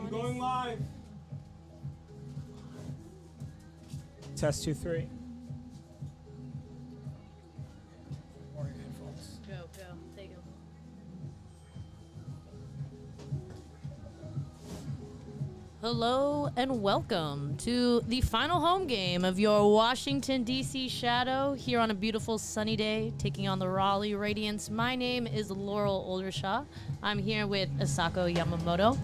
I'm going live. Test 2, 3. Go, take him. Hello and welcome to the final home game of your Washington, D.C. Shadow here on a beautiful sunny day, taking on the Raleigh Radiance. My name is Laurel Oldershaw. I'm here with Asako Yamamoto.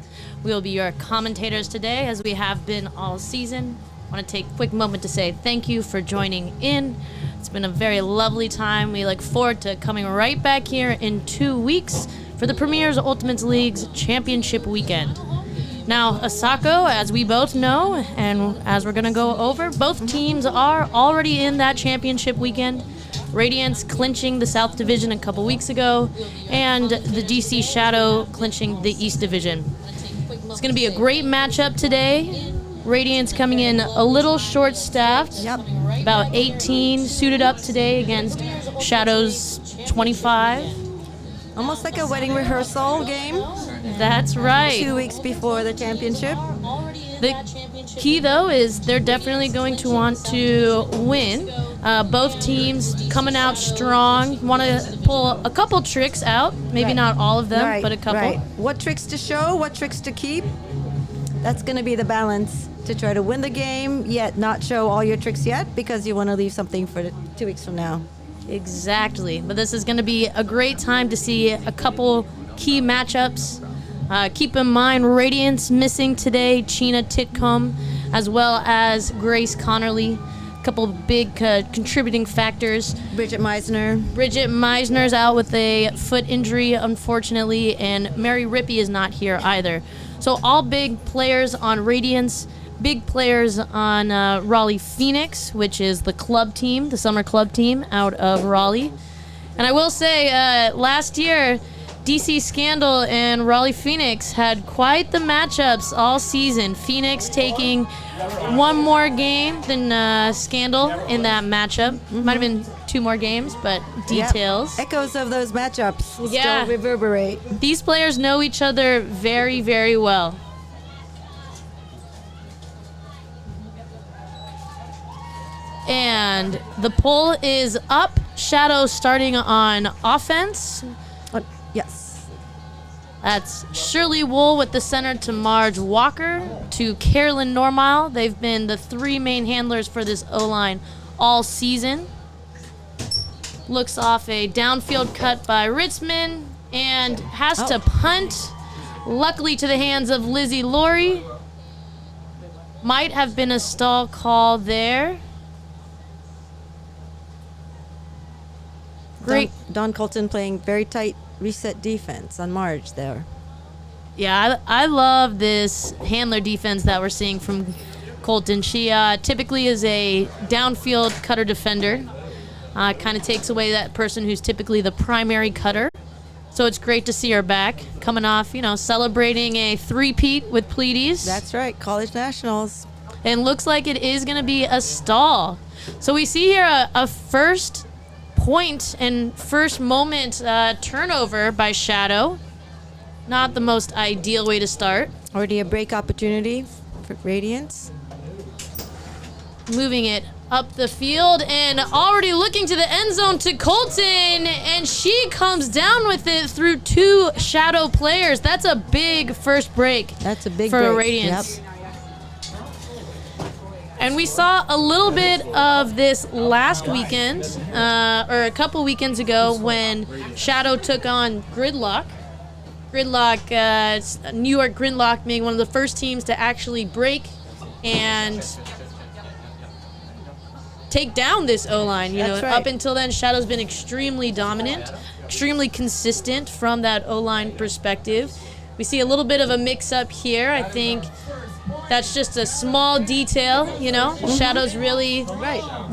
We'll be your commentators today, as we have been all season. I want to take a quick moment to say thank you for joining in. It's been a very lovely time. We look forward to coming right back here in 2 weeks for the Premier's Ultimates League's Championship Weekend. Now, Asako, as we both know, and as we're going to go over, both teams are already in that championship weekend. Radiance clinching the South Division a couple weeks ago, and the DC Shadow clinching the East Division. It's going to be a great matchup today. Radiance coming in a little short-staffed, about 18 suited up today against Shadow's 25. Almost like a wedding rehearsal game. That's right. 2 weeks before the championship. The key, though, is they're definitely going to want to win. Both teams coming out strong. Want to pull a couple tricks out. Maybe not all of them, but a couple. Right. What tricks to show, what tricks to keep. That's going to be the balance, to try to win the game, yet not show all your tricks yet, because you want to leave something for 2 weeks from now. Exactly. But this is going to be a great time to see a couple key matchups. Keep in mind, Radiance missing today, Chyna Titcomb, as well as Grace Connerly. A couple big contributing factors. Bridget Meisner's out with a foot injury, unfortunately, and Mary Rippey is not here either. So all big players on Radiance, big players on Raleigh Phoenix, which is the club team, the summer club team out of Raleigh. And I will say, last year, DC Scandal and Raleigh Phoenix had quite the matchups all season. Phoenix taking one more game than Scandal in that matchup. Might have been 2 more games, but details. Yep. Echoes of those matchups still reverberate. These players know each other very, very well. And the poll is up. Shadow starting on offense. Yes. That's Shirley Wool with the center to Marge Walker to Carolyn Normile. They've been the 3 main handlers for this O-line all season. Looks off a downfield cut by Ritzman and has to punt. Luckily to the hands of Lizzie Laurie. Might have been a stall call there. Great. Don Colton playing very tight reset defense on Marge there. Yeah, I love this handler defense that we're seeing from Colton. She typically is a downfield cutter defender. Kind of takes away that person who's typically the primary cutter. So it's great to see her back, coming off, celebrating a 3-peat with Pleiades. That's right, College Nationals. And looks like it is going to be a stall. So we see here a first point and first moment turnover by Shadow. Not the most ideal way to start. Already a break opportunity for Radiance. Moving it up the field and already looking to the end zone to Colton, and she comes down with it through 2 Shadow players. That's a big first break. That's a big for break. Radiance. Yep. And we saw a little bit of this last weekend, or a couple weekends ago, when Shadow took on Gridlock. New York Gridlock being one of the first teams to actually break and take down this O-line. That's right. Up until then, Shadow's been extremely dominant, extremely consistent from that O-line perspective. We see a little bit of a mix-up here. I think that's just a small detail, Shadow's really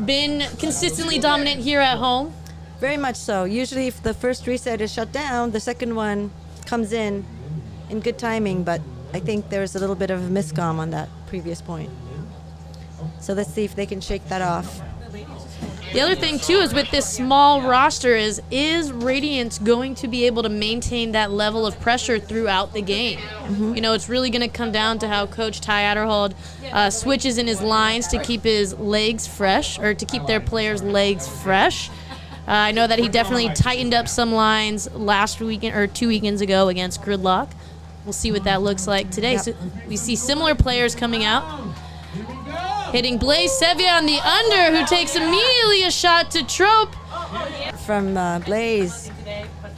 been consistently dominant here at home. Very much so. Usually if the first reset is shut down, the second one comes in good timing, but I think there's a little bit of a miscomm on that previous point. So let's see if they can shake that off. The other thing, too, is with this small roster is Radiance going to be able to maintain that level of pressure throughout the game? You know, it's really going to come down to how Coach Ty Adderhold switches in his lines to keep his legs fresh, or to keep their players' legs fresh. I know that he definitely tightened up some lines last weekend or 2 weekends ago against Gridlock. We'll see what that looks like today. Yep. So we see similar players coming out. Hitting Blaze Sevier on the under, who takes immediately a shot to Trope. From Blaze.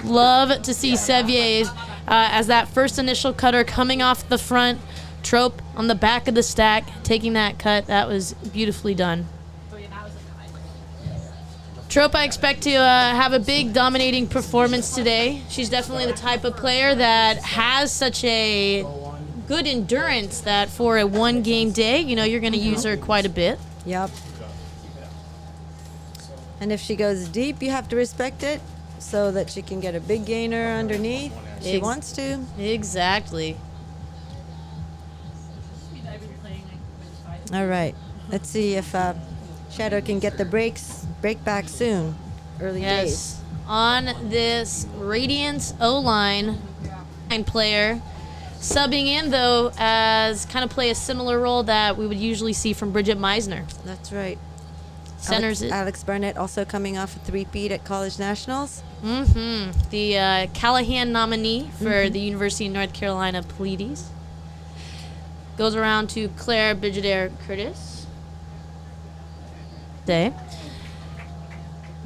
Love to see Sevier as that first initial cutter coming off the front. Trope on the back of the stack, taking that cut. That was beautifully done. Trope, I expect to have a big dominating performance today. She's definitely the type of player that has such a good endurance that for a one-game day, you know, you're going to use her quite a bit. Yep. And if she goes deep, you have to respect it so that she can get a big gainer underneath. She wants to. Exactly. All right. Let's see if Shadow can get the break back soon. Early days. On this Radiance O-line player, subbing in, though, as kind of play a similar role that we would usually see from Bridget Meisner. That's right. Centers it. Alex Barnett also coming off a three-peat at College Nationals. The Callahan nominee for the University of North Carolina Pleiades. Goes around to Claire Bigedaire Curtis.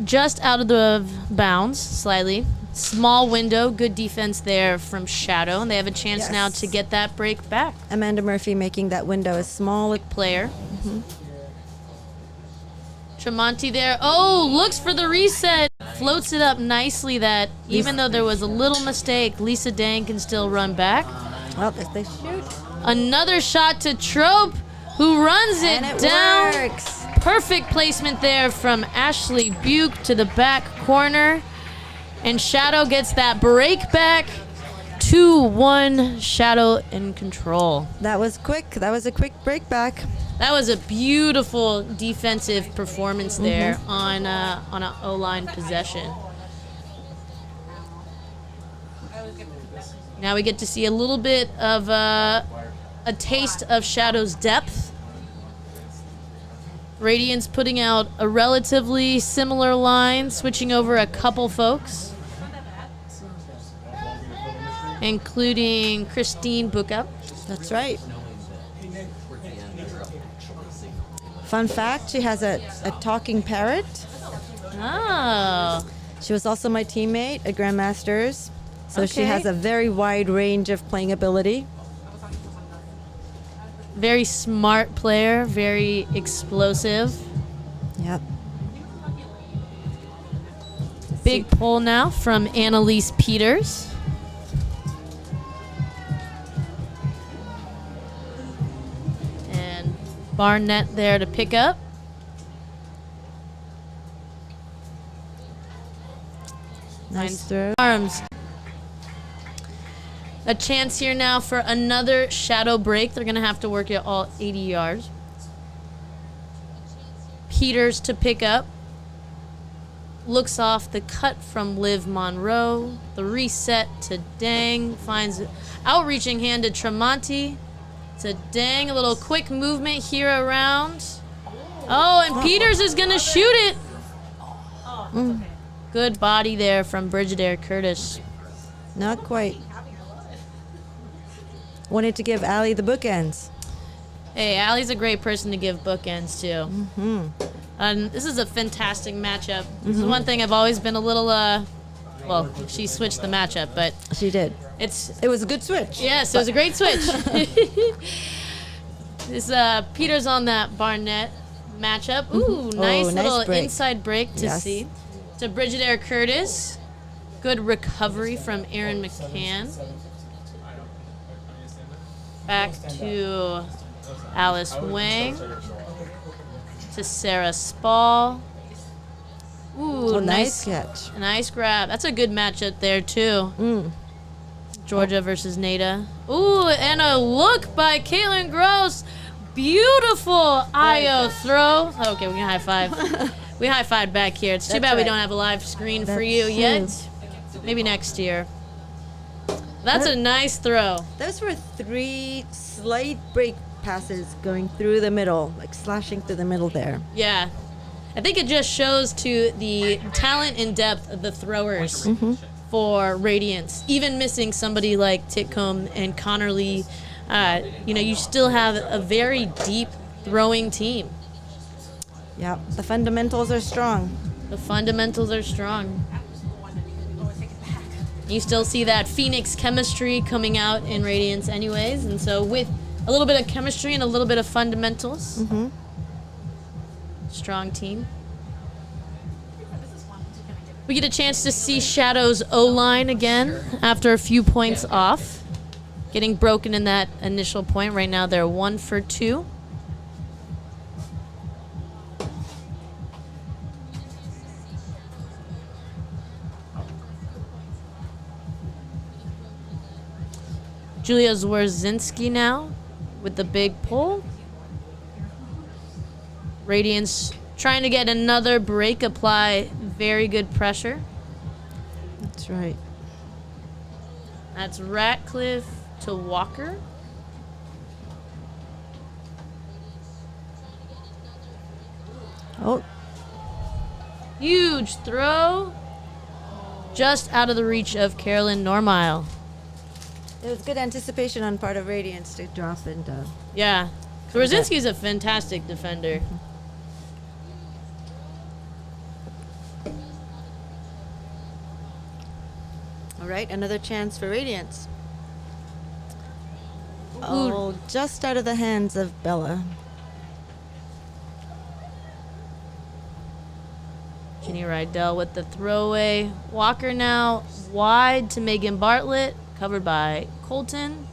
Just out of the bounds, slightly. Small window, good defense there from Shadow, and they have a chance now to get that break back. Amanda Murphy making that window as small. Player. Tremonti there. Oh, looks for the reset. Floats it up nicely that even though there was a little mistake, Lisa Dang can still run back. Well, if they shoot. Another shot to Trope, who runs it down. Works. Perfect placement there from Ashley Buke to the back corner. And Shadow gets that break back. 2-1, Shadow in control. That was quick. That was a quick break back. That was a beautiful defensive performance there on an O-line possession. Now we get to see a little bit of a taste of Shadow's depth. Radiance putting out a relatively similar line, switching over a couple folks, including Christine Bookup. That's right. Fun fact, she has a talking parrot. Oh. She was also my teammate at Grandmasters, so she Okay. has a very wide range of playing ability. Very smart player, very explosive. Yep. Big pull now from Annalise Peters. And Barnett there to pick up. Nice throw. Arms. A chance here now for another Shadow break. They're going to have to work it all 80 yards. Peters to pick up. Looks off the cut from Liv Monroe. The reset to Dang. Finds outreaching hand to Tremonti. To Dang. A little quick movement here around. Oh, and Peters is going to shoot it. Good body there from Brigidaire Curtis. Not quite. Wanted to give Allie the bookends. Hey, Allie's a great person to give bookends to. And this is a fantastic matchup. This is one thing I've always been a little, well, she switched the matchup, but She did. It was a good switch. yes, it was a great switch. This Peters on that Barnett matchup. Ooh, nice nice little break. inside break to Yes. see. To Brigidaire Curtis. Good recovery from Erin McCann. Back to Alice Wang. To Sarah Spall. Ooh, Nice catch. nice grab. That's a good matchup there, too. Georgia versus Nada. Ooh, and a look by Caitlin Gross. Beautiful IO throw. Okay, we can high five. We high-fived back here. It's too That's bad we right. don't have a live screen for That's you true. yet. Maybe next year. That's a nice throw. Those were 3 slight break passes going through the middle, like slashing through the middle there. Yeah. I think it just shows to the talent and depth of the throwers for Radiance. Even missing somebody like Titcomb and Connor Lee, you still have a very deep throwing team. Yeah, the fundamentals are strong. The fundamentals are strong. You still see that Phoenix chemistry coming out in Radiance anyways, and so with a little bit of chemistry and a little bit of fundamentals, strong team. We get a chance to see Shadow's O-line again after a few points off, getting broken in that initial point. Right now they're 1 for 2. Julia Zwarzinski now with the big pull. Radiance trying to get another break, apply very good pressure. That's right. That's Ratcliffe to Walker. Oh, Huge throw. Just out of the reach of Carolyn Normile. there was good anticipation on part of Radiance to drop and Yeah. Zwarzinski's a fantastic defender. all right, another chance for Radiance. Oh, just out of the hands of Bella. Jenny Rydell with the throwaway. Walker now wide to Megan Bartlett, covered by Colton.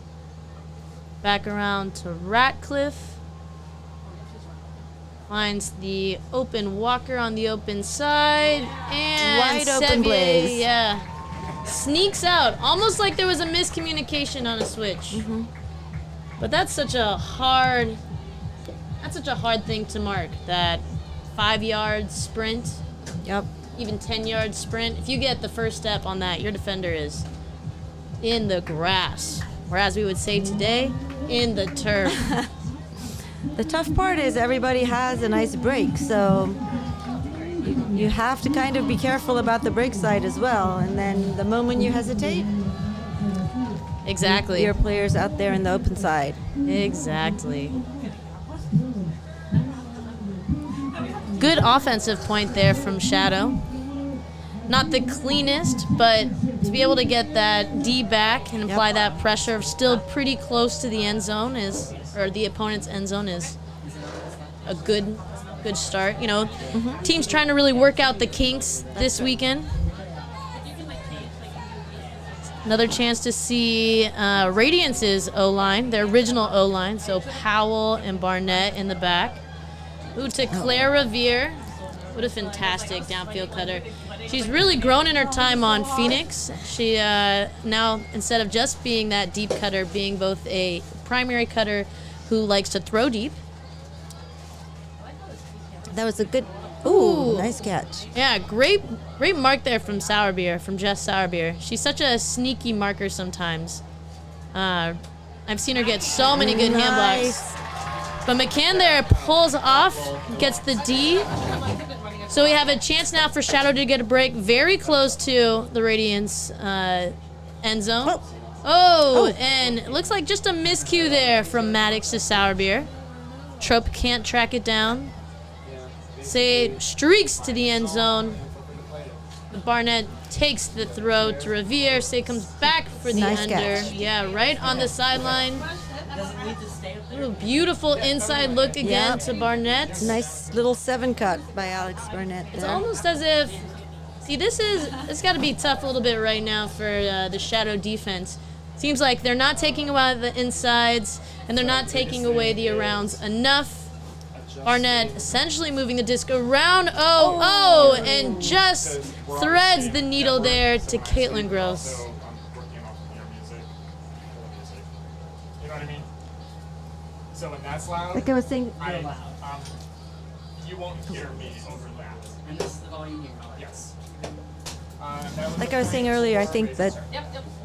Back around to Ratcliffe. Finds the open Walker on the open side. And Wide open Sevier, Blaze. yeah. Sneaks out, almost like there was a miscommunication on a switch. But that's such a hard thing to mark, that 5-yard sprint. Yep. Even 10-yard sprint. If you get the first step on that, your defender is in the grass. Or as we would say today, in the turf. The tough part is everybody has a nice break, so you have to kind of be careful about the break side as well. And then the moment you hesitate, Exactly. your players out there in the open side. Exactly. Good offensive point there from Shadow. Not the cleanest, but to be able to get that D back and apply that pressure still pretty close to the end zone or the opponent's end zone is a good start. Teams trying to really work out the kinks this weekend. Another chance to see Radiance's O-line, their original O-line, so Powell and Barnett in the back. Ooh, to Claire Revere. What a fantastic downfield cutter. She's really grown in her time on Phoenix. She now, instead of just being that deep cutter, being both a primary cutter who likes to throw deep. That was a good, Ooh. nice catch. Yeah, great mark there from Jess Sourbeer. She's such a sneaky marker sometimes. I've seen her get so many good hand blocks. But McCann there pulls off, gets the D. So we have a chance now for Shadow to get a break very close to the Radiance end zone. And it looks like just a miscue there from Maddox to Sourbeer. Trope can't track it down. Say streaks to the end zone. Barnett takes the throw to Revere. Say comes back for the Nice under. catch. Yeah, right on the sideline. Ooh, beautiful inside look again to Barnett. Nice little 7 cut by Alex Barnett there. It's almost as if, see, it's got to be tough a little bit right now for the Shadow defense. Seems like they're not taking away the insides and they're not taking away the arounds enough. Barnett essentially moving the disc around, and just threads the needle there to Caitlin Gross. You know what I mean? So when that's loud, Like I was saying, you You won't hear me over that. And this is all you hear. Yes. Like I was saying earlier, I think that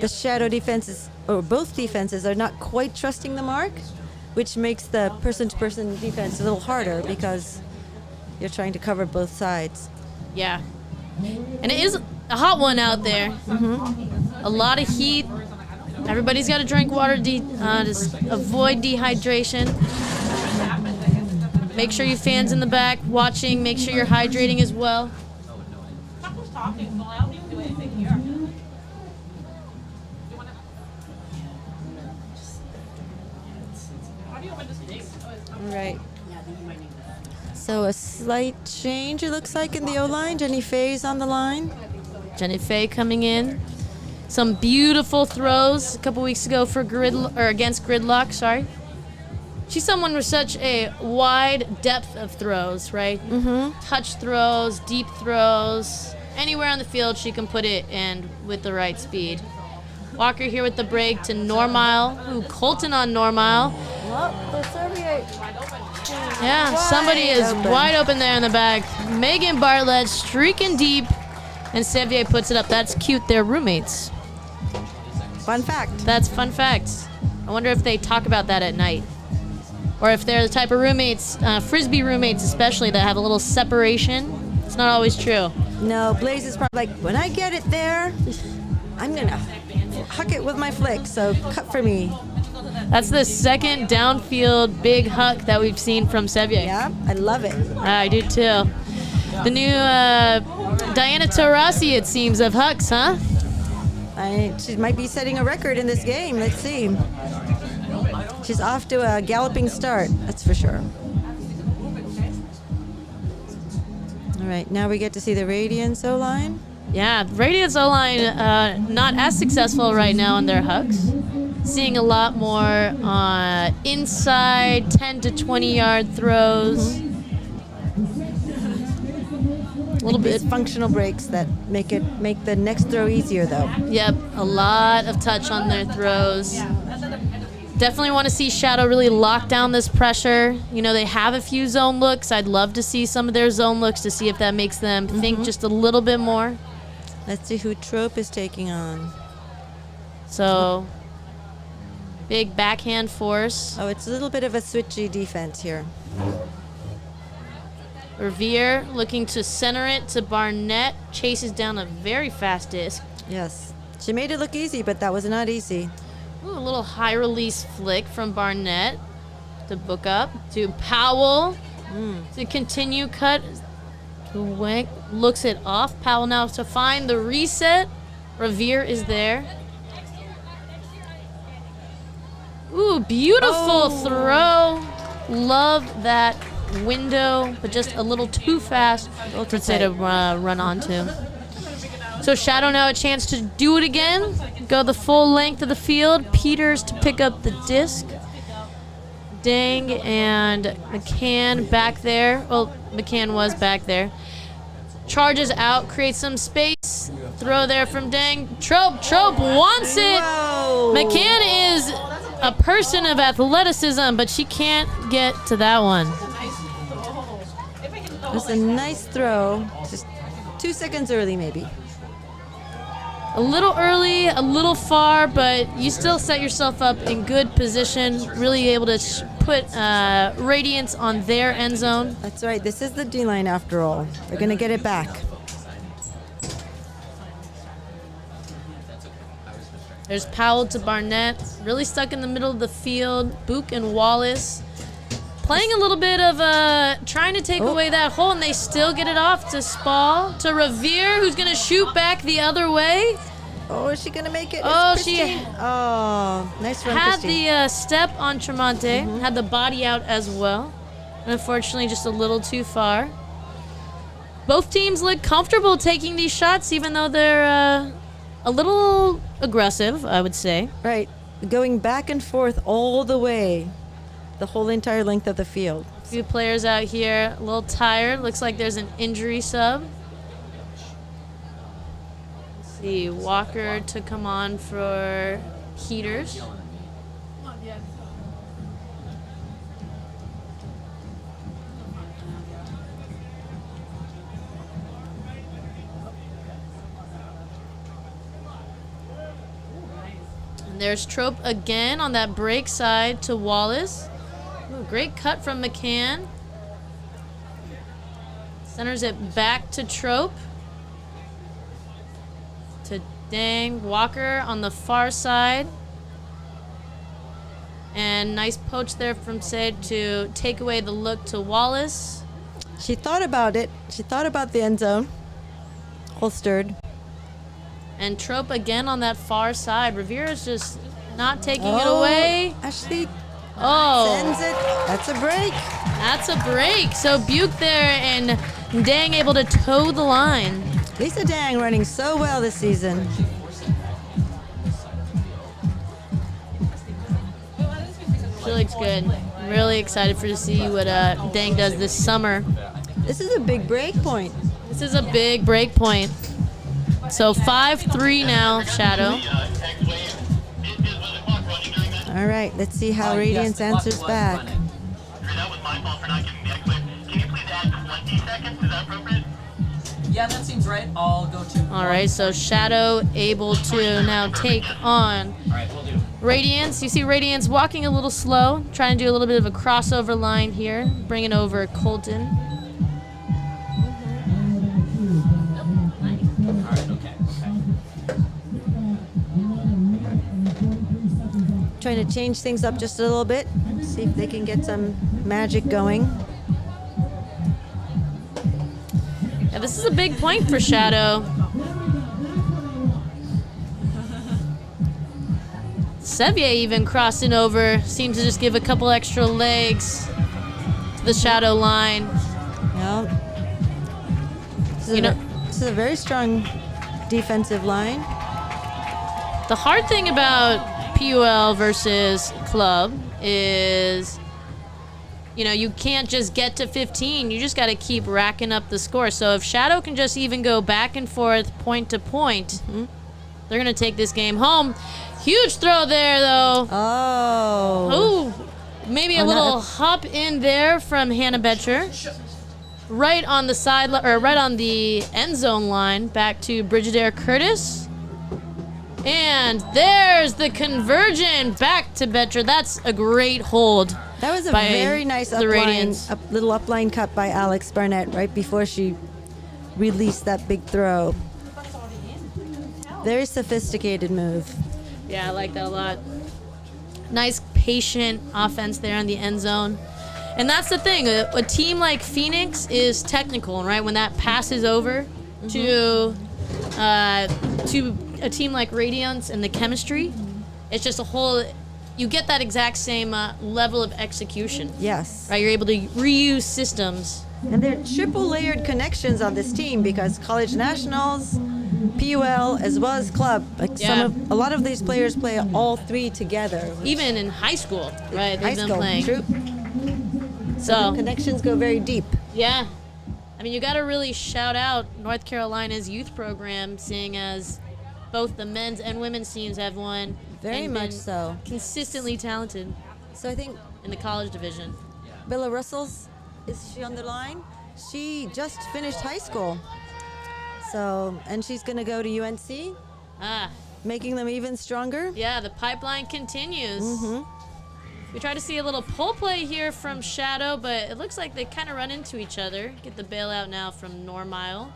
the shadow defenses, or both defenses, are not quite trusting the mark, which makes the person-to-person defense a little harder because you're trying to cover both sides. Yeah. And it is a hot one out there. A lot of heat. Everybody's got to drink water to avoid dehydration. Make sure your fans in the back watching. Make sure you're hydrating as well. Right. So a slight change, it looks like, in the O-line. Jenny Faye's on the line. Jenny Faye coming in. Some beautiful throws a couple weeks ago for against Gridlock. Sorry. She's someone with such a wide depth of throws, right? Touch throws, deep throws, anywhere on the field she can put it and with the right speed. Walker here with the break to Normile. Ooh, Colton on Normile. Yeah, somebody is wide open there in the back. Megan Bartlett streaking deep, and Sevier puts it up. That's cute. They're roommates. Fun fact. That's fun fact. I wonder if they talk about that at night. Or if they're the type of roommates, Frisbee roommates especially, that have a little separation. It's not always true. No, Blaze is probably like, when I get it there, I'm going to huck it with my flick, so cut for me. That's the second downfield big huck that we've seen from Sevier. Yeah, I love it. I do too. The new Diana Taurasi, it seems, of hucks, huh? She might be setting a record in this game. Let's see. She's off to a galloping start, that's for sure. All right, now we get to see the Radiance O-line. Yeah, Radiance O-line not as successful right now in their hucks. Seeing a lot more inside 10 to 20 yard throws. A little bit Functional breaks that make the next throw easier, though. Yep, a lot of touch on their throws. Definitely want to see Shadow really lock down this pressure. You know, they have a few zone looks. I'd love to see some of their zone looks to see if that makes them think just a little bit more. Let's see who Trope is taking on. So, big backhand force. Oh, it's a little bit of a switchy defense here. Revere looking to center it to Barnett. Chases down a very fast disc. Yes. She made it look easy, but that was not easy. Ooh, a little high release flick from Barnett to book up to Powell to continue cut. To Wank looks it off. Powell now to find the reset. Revere is there. Ooh, beautiful throw. Love that window, but just a little too fast to run onto. So Shadow now a chance to do it again. Go the full length of the field. Peters to pick up the disc. Dang and McCann back there. Well, McCann was back there. Charges out, creates some space. Throw there from Dang. Trope wants it. Whoa. McCann is a person of athleticism, but she can't get to that one. It was a nice throw. Just 2 seconds early, maybe. A little early, a little far, but you still set yourself up in good position, really able to put Radiance on their end zone. That's right. This is the D-line after all. They're going to get it back. There's Powell to Barnett, really stuck in the middle of the field. Book and Wallace playing a little bit of trying to take away that hole, and they still get it off to Spall, to Revere, who's going to shoot back the other way. Oh, is she going to make it? Oh, nice run, had Christine. the step on Tremonte, had the body out as well. And unfortunately, just a little too far. Both teams look comfortable taking these shots, even though they're a little aggressive, I would say. Right. Going back and forth all the way. The whole entire length of the field. A few players out here, a little tired. Looks like there's an injury sub. Let's see, Walker to come on for Heaters. And there's Trope again on that break side to Wallace. Ooh, great cut from McCann. Centers it back to Trope. To Dang. Walker on the far side. And nice poach there from Sid to take away the look to Wallace. She thought about it. She thought about the end zone. Holstered. And Trope again on that far side. Rivera's just not taking it away. Ashley Oh, sends it. That's a break. that's a break. So Buke there and Dang able to toe the line. Lisa Dang running so well this season. She looks good. I'm really excited to see what Dang does this summer. This is a big break point. This is a big break point. So 5-3 now, Shadow. All right, let's see how Radiance answers back. That was my fault for not giving the X-Wave. Can you please add 20 seconds? Is that appropriate? Yeah, that seems right. I'll go to. All right, so Shadow able to now take on All right, we'll do. Radiance. You see Radiance walking a little slow, trying to do a little bit of a crossover line here, bringing over Colton. All right, okay. Trying to change things up just a little bit. See if they can get some magic going. Yeah, this is a big point for Shadow. Sevier even crossing over. Seems to just give a couple extra legs to the Shadow line. Well, this is a very strong defensive line. The hard thing about PUL versus club is, you can't just get to 15. You just got to keep racking up the score. So if Shadow can just even go back and forth, point to point, they're going to take this game home. Huge throw there, though. Oh. Ooh, maybe a little hop in there from Hannah Betcher. Right on the side, or right on the end zone line, back to Brigadier Curtis. And there's the conversion back to Betcher. That's a great hold. That was a by very nice the Radiance. little upline cut by Alex Barnett right before she released that big throw. Very sophisticated move. Yeah, I like that a lot. Nice, patient offense there in the end zone. And that's the thing. A team like Phoenix is technical, right? When that passes over to a team like Radiance and the chemistry, it's just a whole. You get that exact same level of execution. Yes. Right, you're able to reuse systems. And they're triple layered connections on this team because college nationals, PUL, as well as club. Like a lot of these players play all three together. Even in high school, right? High They've been school, playing. true. So The connections go very deep. yeah, I mean, you got to really shout out North Carolina's youth program, seeing as both the men's and women's teams have won. Very and much been so. Consistently talented So I think in the college division. Bella Russell's, is she on the line? She just finished high school. So, and she's going to go to UNC, making them even stronger. Yeah, the pipeline continues. Mm-hmm. We try to see a little pull play here from Shadow, but it looks like they kind of run into each other. Get the bailout now from Normile.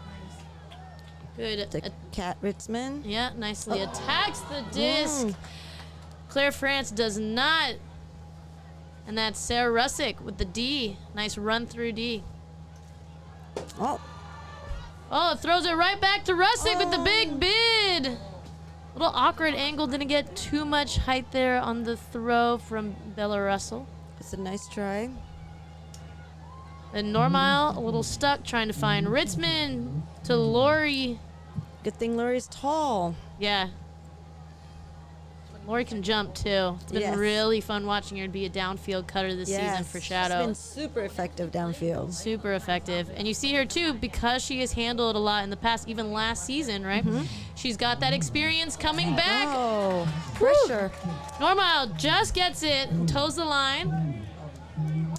Good. To Kat Ritzman. Yeah, nicely attacks the disc. Claire France does not. And that's Sarah Russick with the D. Nice run through D. Oh, throws it right back to Russick with the big bid. Little awkward angle. Didn't get too much height there on the throw from Bella Russell. It's a nice try. Then Normile a little stuck trying to find Ritzman to Lori. Good thing Lori's tall. Yeah. Lori can jump too. It's been really fun watching her be a downfield cutter this season for Shadow. She's been super effective downfield. Super effective. And you see her too because she has handled a lot in the past, even last season, right? She's got that experience coming back. Oh, pressure. Normile just gets it, toes the line.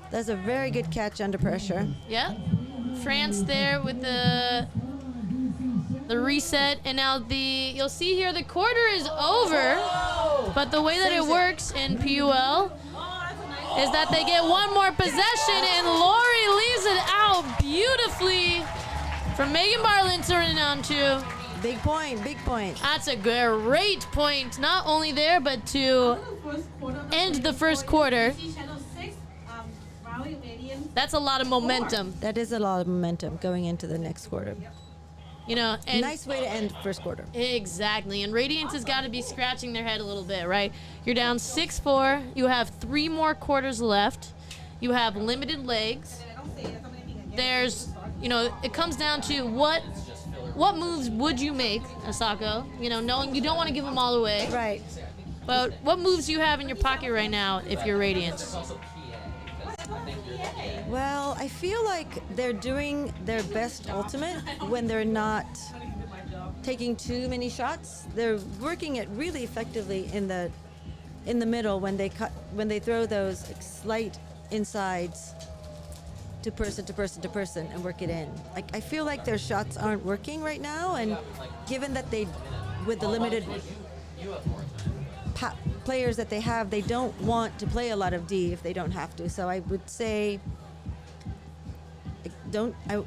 That's a very good catch under pressure. Yeah. France there with the reset, and now you'll see here the quarter is over. But the way that it works in PUL is that they get one more possession, and Lori leaves it out beautifully from Megan Barlin turning on two. Big point, big point. That's a great point, not only there, but to end the first quarter. That's a lot of momentum. That is a lot of momentum going into the next quarter. You know, and Nice way to end first quarter. exactly. And Radiance has got to be scratching their head a little bit, right? You're down 6-4. You have 3 more quarters left. You have limited legs. There's, you know, it comes down to what moves would you make, Asako? You know, knowing you don't want to give them all away. Right. But what moves do you have in your pocket right now if you're Radiance? Well, I feel like they're doing their best ultimate when they're not taking too many shots. They're working it really effectively in the middle when they throw those like, slight insides to person to person to person and work it in. Like I feel like their shots aren't working right now, and given that they, with the limited players that they have, they don't want to play a lot of D if they don't have to. So I would say,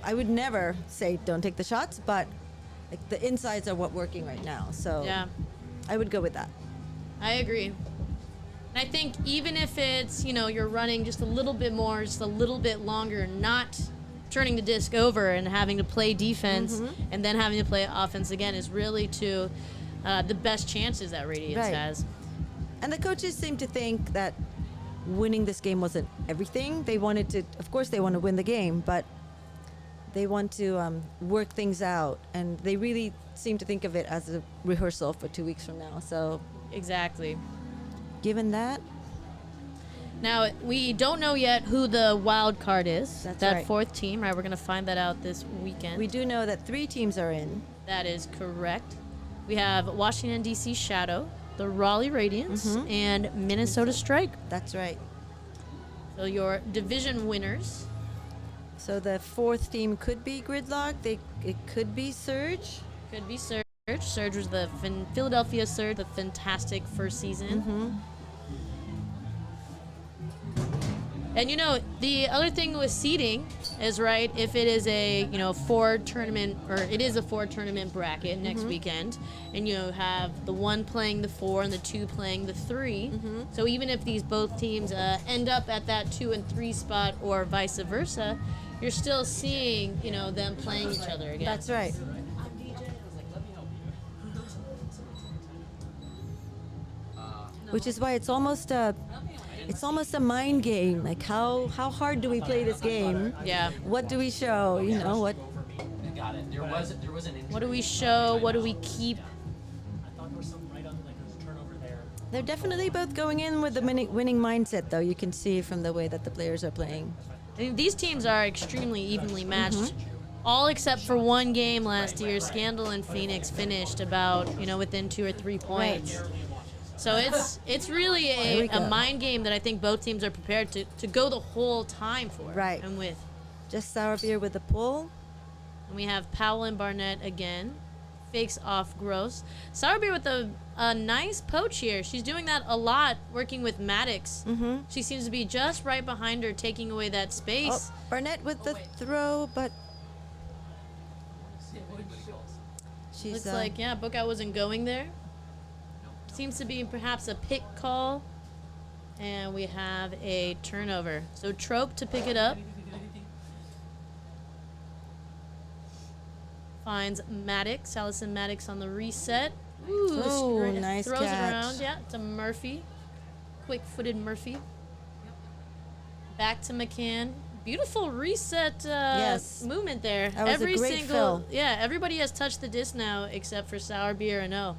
I would never say don't take the shots, but like the insides are what working right now. So Yeah, I would go with that. I agree. And I think even if it's, you know, you're running just a little bit more, just a little bit longer, not turning the disc over and having to play defense and then having to play offense again is really to the best chances that Radiance Right. has. And the coaches seem to think that winning this game wasn't everything. They wanted to, of course, they want to win the game, but they want to work things out. And they really seem to think of it as a rehearsal for 2 weeks from now. So, Exactly. given that, Now, we don't know yet who the wild card is. That's that right. 4th team, right? We're going to find that out this weekend. we do know that 3 teams are in. That is correct. We have Washington, D.C. Shadow, the Raleigh Radiance, and Minnesota Strike. That's right. So your division winners. So the 4th team could be Gridlock. It could be Surge. Could be Surge. Surge was the Philadelphia Surge, the fantastic first season. And you know, the other thing with seeding is, right, if it is a, you know, 4 tournament, or it is a 4 tournament bracket next weekend, and you have the 1 playing the 4 and the 2 playing the 3. So even if these both teams end up at that 2 and 3 spot or vice versa, you're still seeing, you know, them playing each other again. That's right. Which is why it's almost a mind game. Like how hard do we play this game? Yeah. What do we show? You know what? Got it. There was an What do we show? What do we keep? I thought there was something right on, like there was a turnover there. They're definitely both going in with the winning mindset, though. You can see from the way that the players are playing. I mean, these teams are extremely evenly matched. All except for one game last year, Scandal and Phoenix finished about, you know, within 2 or 3 points. So it's really There we a go. mind game that I think both teams are prepared to go the whole time for. Right. And with. Just sour beer with the pull. And we have Powell and Barnett again. Fakes off Gross. Sourbeer with a nice poach here. She's doing that a lot, working with Maddox. She seems to be just right behind her, taking away that space. Oh, Barnett with the throw, but she's Looks like, yeah, Bookout wasn't going there. Seems to be perhaps a pick call. And we have a turnover. So Trope to pick it up. Finds Maddox. Allison Maddox on the reset. Ooh, Ooh, nice throws catch. it around. Yeah, to Murphy. Quick-footed Murphy. Back to McCann. Beautiful reset Yes. movement there. That was a Every great single, fill. yeah, everybody has touched the disc now except for Sour Beer and O.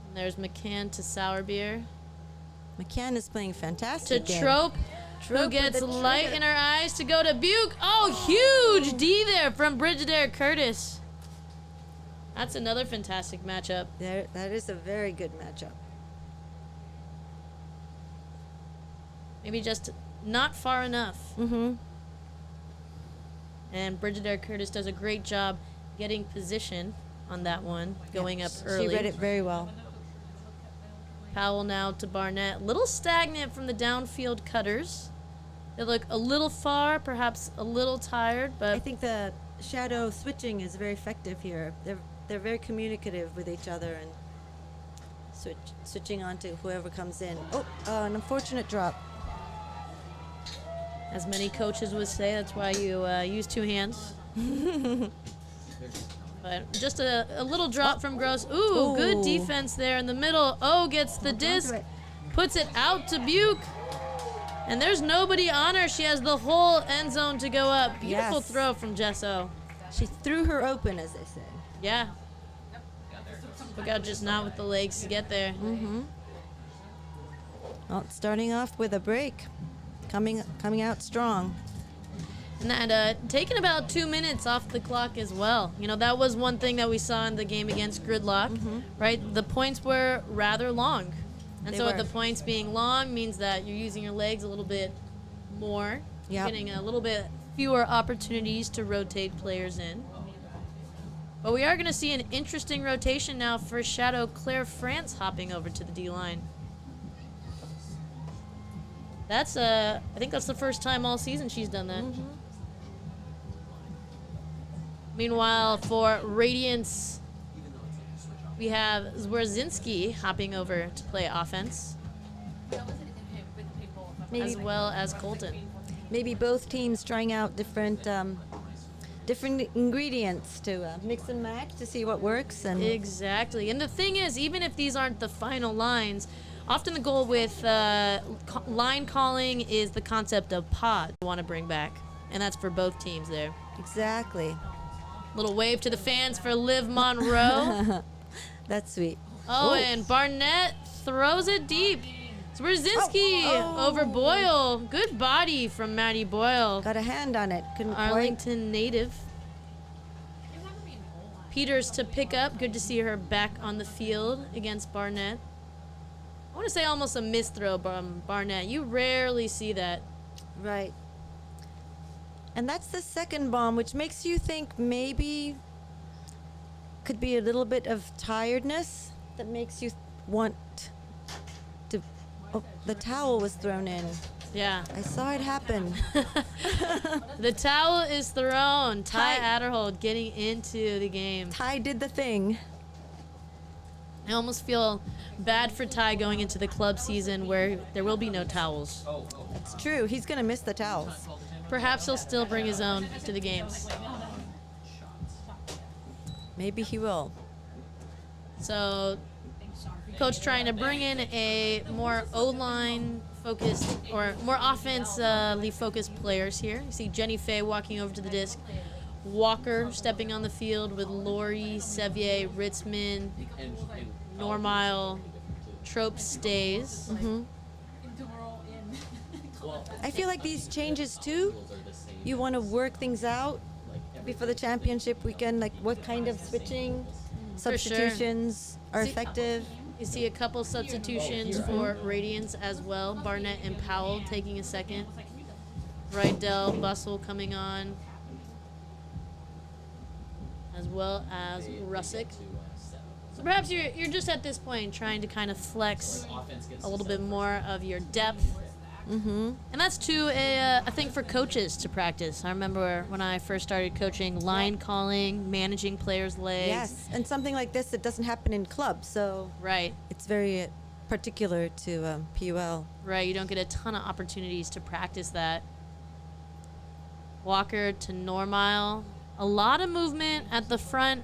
And there's McCann to Sour Beer. McCann is playing To fantastic. game. Trope, Trope who with gets the light trigger. in her eyes to go to Buke. Oh, huge D there from Brigadier Curtis. That's another fantastic matchup. That is a very good matchup. Maybe just not far enough. And Brigadier Curtis does a great job getting position. on that one, going up early. She read it very well. Powell now to Barnett. Little stagnant from the downfield cutters. They look a little far, perhaps a little tired, but I think the shadow switching is very effective here. They're very communicative with each other and switching on to whoever comes in. Oh, an unfortunate drop. as many coaches would say, that's why you use two hands. But just a little drop from Gross. Ooh, good defense there in the middle. Oh, gets the disc, puts it out to Buke. And there's nobody on her. She has the whole end zone to go up. Beautiful throw from Jesso. She threw her open, as they say. Yeah. Look out, just not with the legs to get there. Well, starting off with a break. Coming out strong. And that taking about 2 minutes off the clock as well. You know, that was one thing that we saw in the game against Gridlock, right? The points were rather long. And They so with were. the points being long means that you're using your legs a little bit more. You're Yep. getting a little bit fewer opportunities to rotate players in. But we are going to see an interesting rotation now for Shadow Claire France hopping over to the D-line. That's I think that's the first time all season she's done that. Meanwhile, for Radiance, we have Zwerzinski hopping over to play offense, as well as Colton. Maybe both teams trying out different ingredients to mix and match to see what works. And Exactly. And the thing is, even if these aren't the final lines, often the goal with line calling is the concept of pod you want to bring back. And that's for both teams there. exactly. Little wave to the fans for Liv Monroe. That's sweet. Oh, and Barnett throws it deep. Zwerzinski over Boyle. Good body from Maddie Boyle. Got a hand on it. Couldn't quite. Arlington native. Peters to pick up. Good to see her back on the field against Barnett. I want to say almost a misthrow from Barnett. You rarely see that. Right. And that's the second bomb, which makes you think maybe could be a little bit of tiredness that makes you want to. Oh, the towel was thrown in. Yeah. I saw it happen. The towel is thrown. Ty Ty- Adderhold getting into the game. Ty did the thing. I almost feel bad for Ty going into the club season where there will be no towels. It's true. He's going to miss the towels. Perhaps he'll still bring his own to the games. Maybe he will. So, coach trying to bring in a more O-line focused or more offensively focused players here. You see Jenny Faye walking over to the disc. Walker stepping on the field with Lori, Sevier, Ritzman, Normile, Trope stays. I feel like these changes too, you want to work things out before the championship weekend, like what kind of switching, For sure. substitutions are See- effective. You see a couple substitutions for Radiance as well. Barnett and Powell taking a second. Rydell, Bustle coming on. As well as Russick. So perhaps you're just at this point trying to kind of flex a little bit more of your depth. And that's too a thing for coaches to practice. I remember when I first started coaching, line calling, managing players' legs. Yes, and something like this, it doesn't happen in clubs, so Right. it's very particular to PUL. Right, you don't get a ton of opportunities to practice that. Walker to Normile. A lot of movement at the front.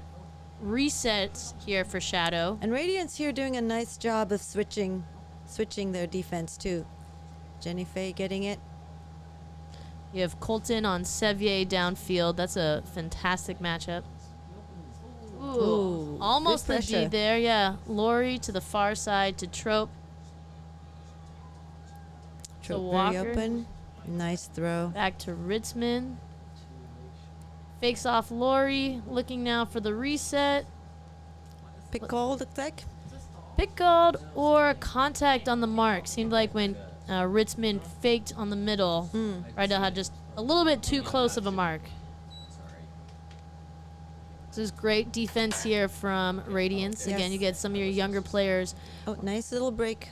Resets here for Shadow. And Radiance here doing a nice job of switching their defense too. Jenny Faye getting it. You have Colton on Sevier downfield. That's a fantastic matchup. Ooh, Almost good the pressure. D there, yeah. Lori to the far side to Trope. Trope very Walker. open. Nice throw. Back to Ritzman. Fakes off Lori. Looking now for the reset. Pick call, looks like. Pick called or contact on the mark. Seemed like when Ritzman faked on the middle, Rydell had just a little bit too close of a mark. This is great defense here from Radiance. Yes. Again, you get some of your younger players Oh, nice little break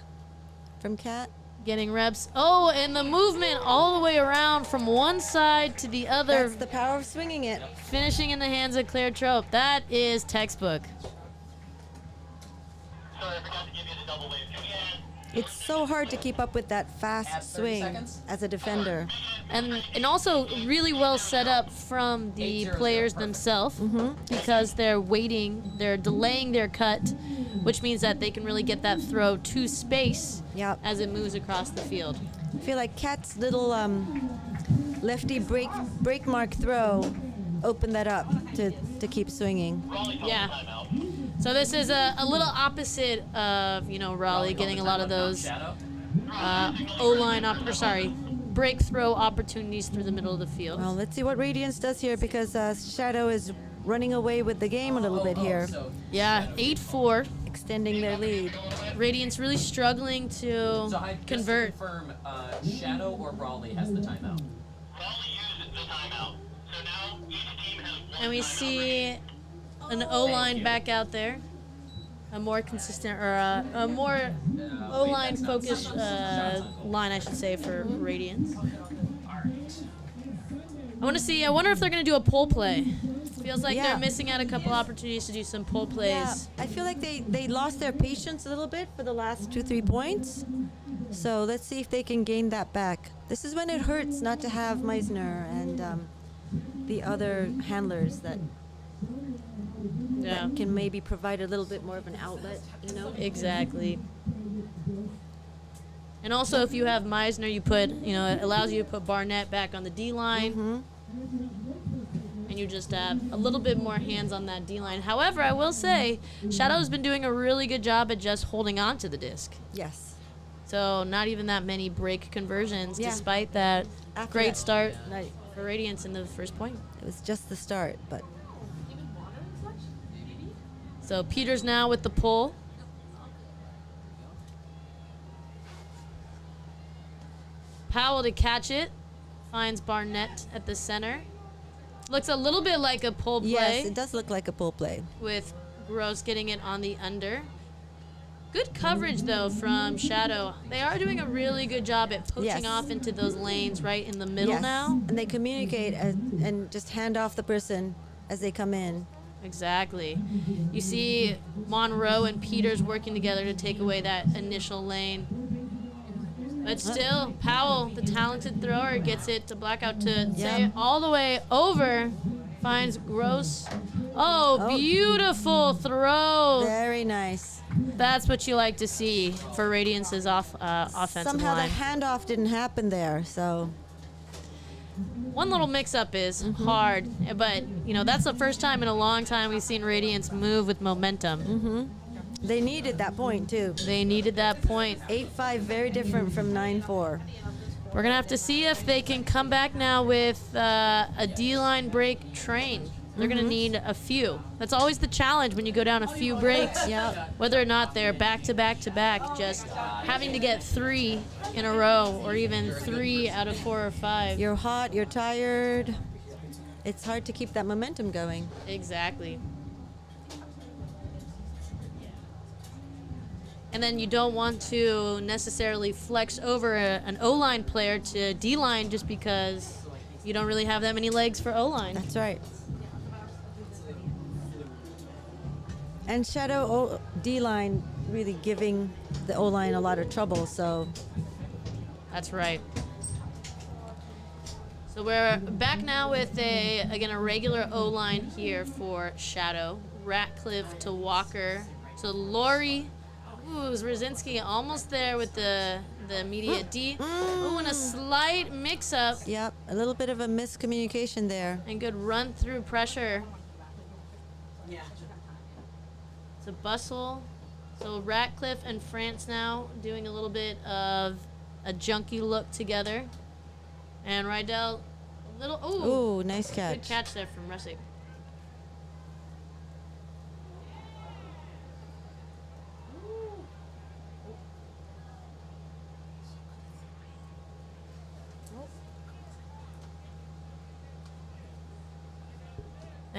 from Cat. getting reps. Oh, and the movement all the way around from one side to the other, That's the power of swinging it. finishing in the hands of Claire Trope. That is textbook. Sorry, I forgot to give you the double wave. Can we add? It's so hard to keep up with that Add fast 30 swing seconds? as a defender. And also really well set up from the 8-0-0, players perfect. themselves because they're waiting, they're delaying their cut, which means that they can really get that throw to space Yep. as it moves across the field. I feel like Cat's little lefty break mark throw opened that up to keep swinging. Raleigh calls Yeah. timeout. So this is a little opposite of, Raleigh getting a lot of those Shadow. O-line, break throw opportunities through the middle of the field. Well, let's see what Radiance does here because Shadow is running away with the game a little bit here, So, Yeah, 8-4. extending their lead. Radiance really struggling to so I just convert. to confirm, Shadow or Raleigh has the timeout. Raleigh used the timeout. So now each team has one And we timeout see an O-line back out there. A more consistent, or a more O-line focused line, I should say, for Radiance. I wonder if they're going to do a pull play. Feels like Yeah. they're missing out a couple opportunities to do some pull plays. Yeah, I feel like they lost their patience a little bit for the last 2-3 points. So let's see if they can gain that back. This is when it hurts not to have Meisner and the other handlers that Yeah, can maybe provide a little bit more of an outlet, exactly. And also, if you have Meisner, it allows you to put Barnett back on the D line. And you just have a little bit more hands on that D line. However, I will say, Shadow's been doing a really good job at just holding on to the disc. Yes. So not even that many break conversions, Yeah. despite that After great that start night, for Radiance in the first point. it was just the start, but So Peters now with the pull. Powell to catch it. Finds Barnett at the center. Looks a little bit like a pull play yes, it does look like a pull play. with Gross getting it on the under. Good coverage, though, from Shadow. They are doing a really good job at poaching Yes. off into those lanes right in the middle Yes. now. And they communicate and just hand off the person as they come in. Exactly. You see Monroe and Peters working together to take away that initial lane. But still, Powell, the talented thrower, gets it to Blackout to say it all the way over. Finds Gross. Oh, beautiful throw. Very nice. That's what you like to see for Radiance's offensive Somehow line. the handoff didn't happen there, so One little mix-up is hard, but, that's the first time in a long time we've seen Radiance move with momentum. they needed that point too. They needed that point. 8-5, very different from 9-4. We're going to have to see if they can come back now with a D-line break train. They're going to need a few. That's always the challenge when you go down a few breaks. Yep. Whether or not they're back to back to back, just having to get 3 in a row or even 3 out of 4 or 5. You're hot, you're tired. It's hard to keep that momentum going. Exactly. And then you don't want to necessarily flex over an O-line player to D-line just because you don't really have that many legs for O-line. That's right. And Shadow D-line really giving the O-line a lot of trouble, so That's right. So we're back now with a regular O-line here for Shadow. Ratcliffe to Walker to Laurie. Ooh, Brzezinski almost there with the immediate D. Oh, and a slight mix-up yep, a little bit of a miscommunication there. and good run-through pressure. So Bustle. So Ratcliffe and France now doing a little bit of a junky look together. And Rydell, a little, Ooh, nice good catch. catch there from Russick.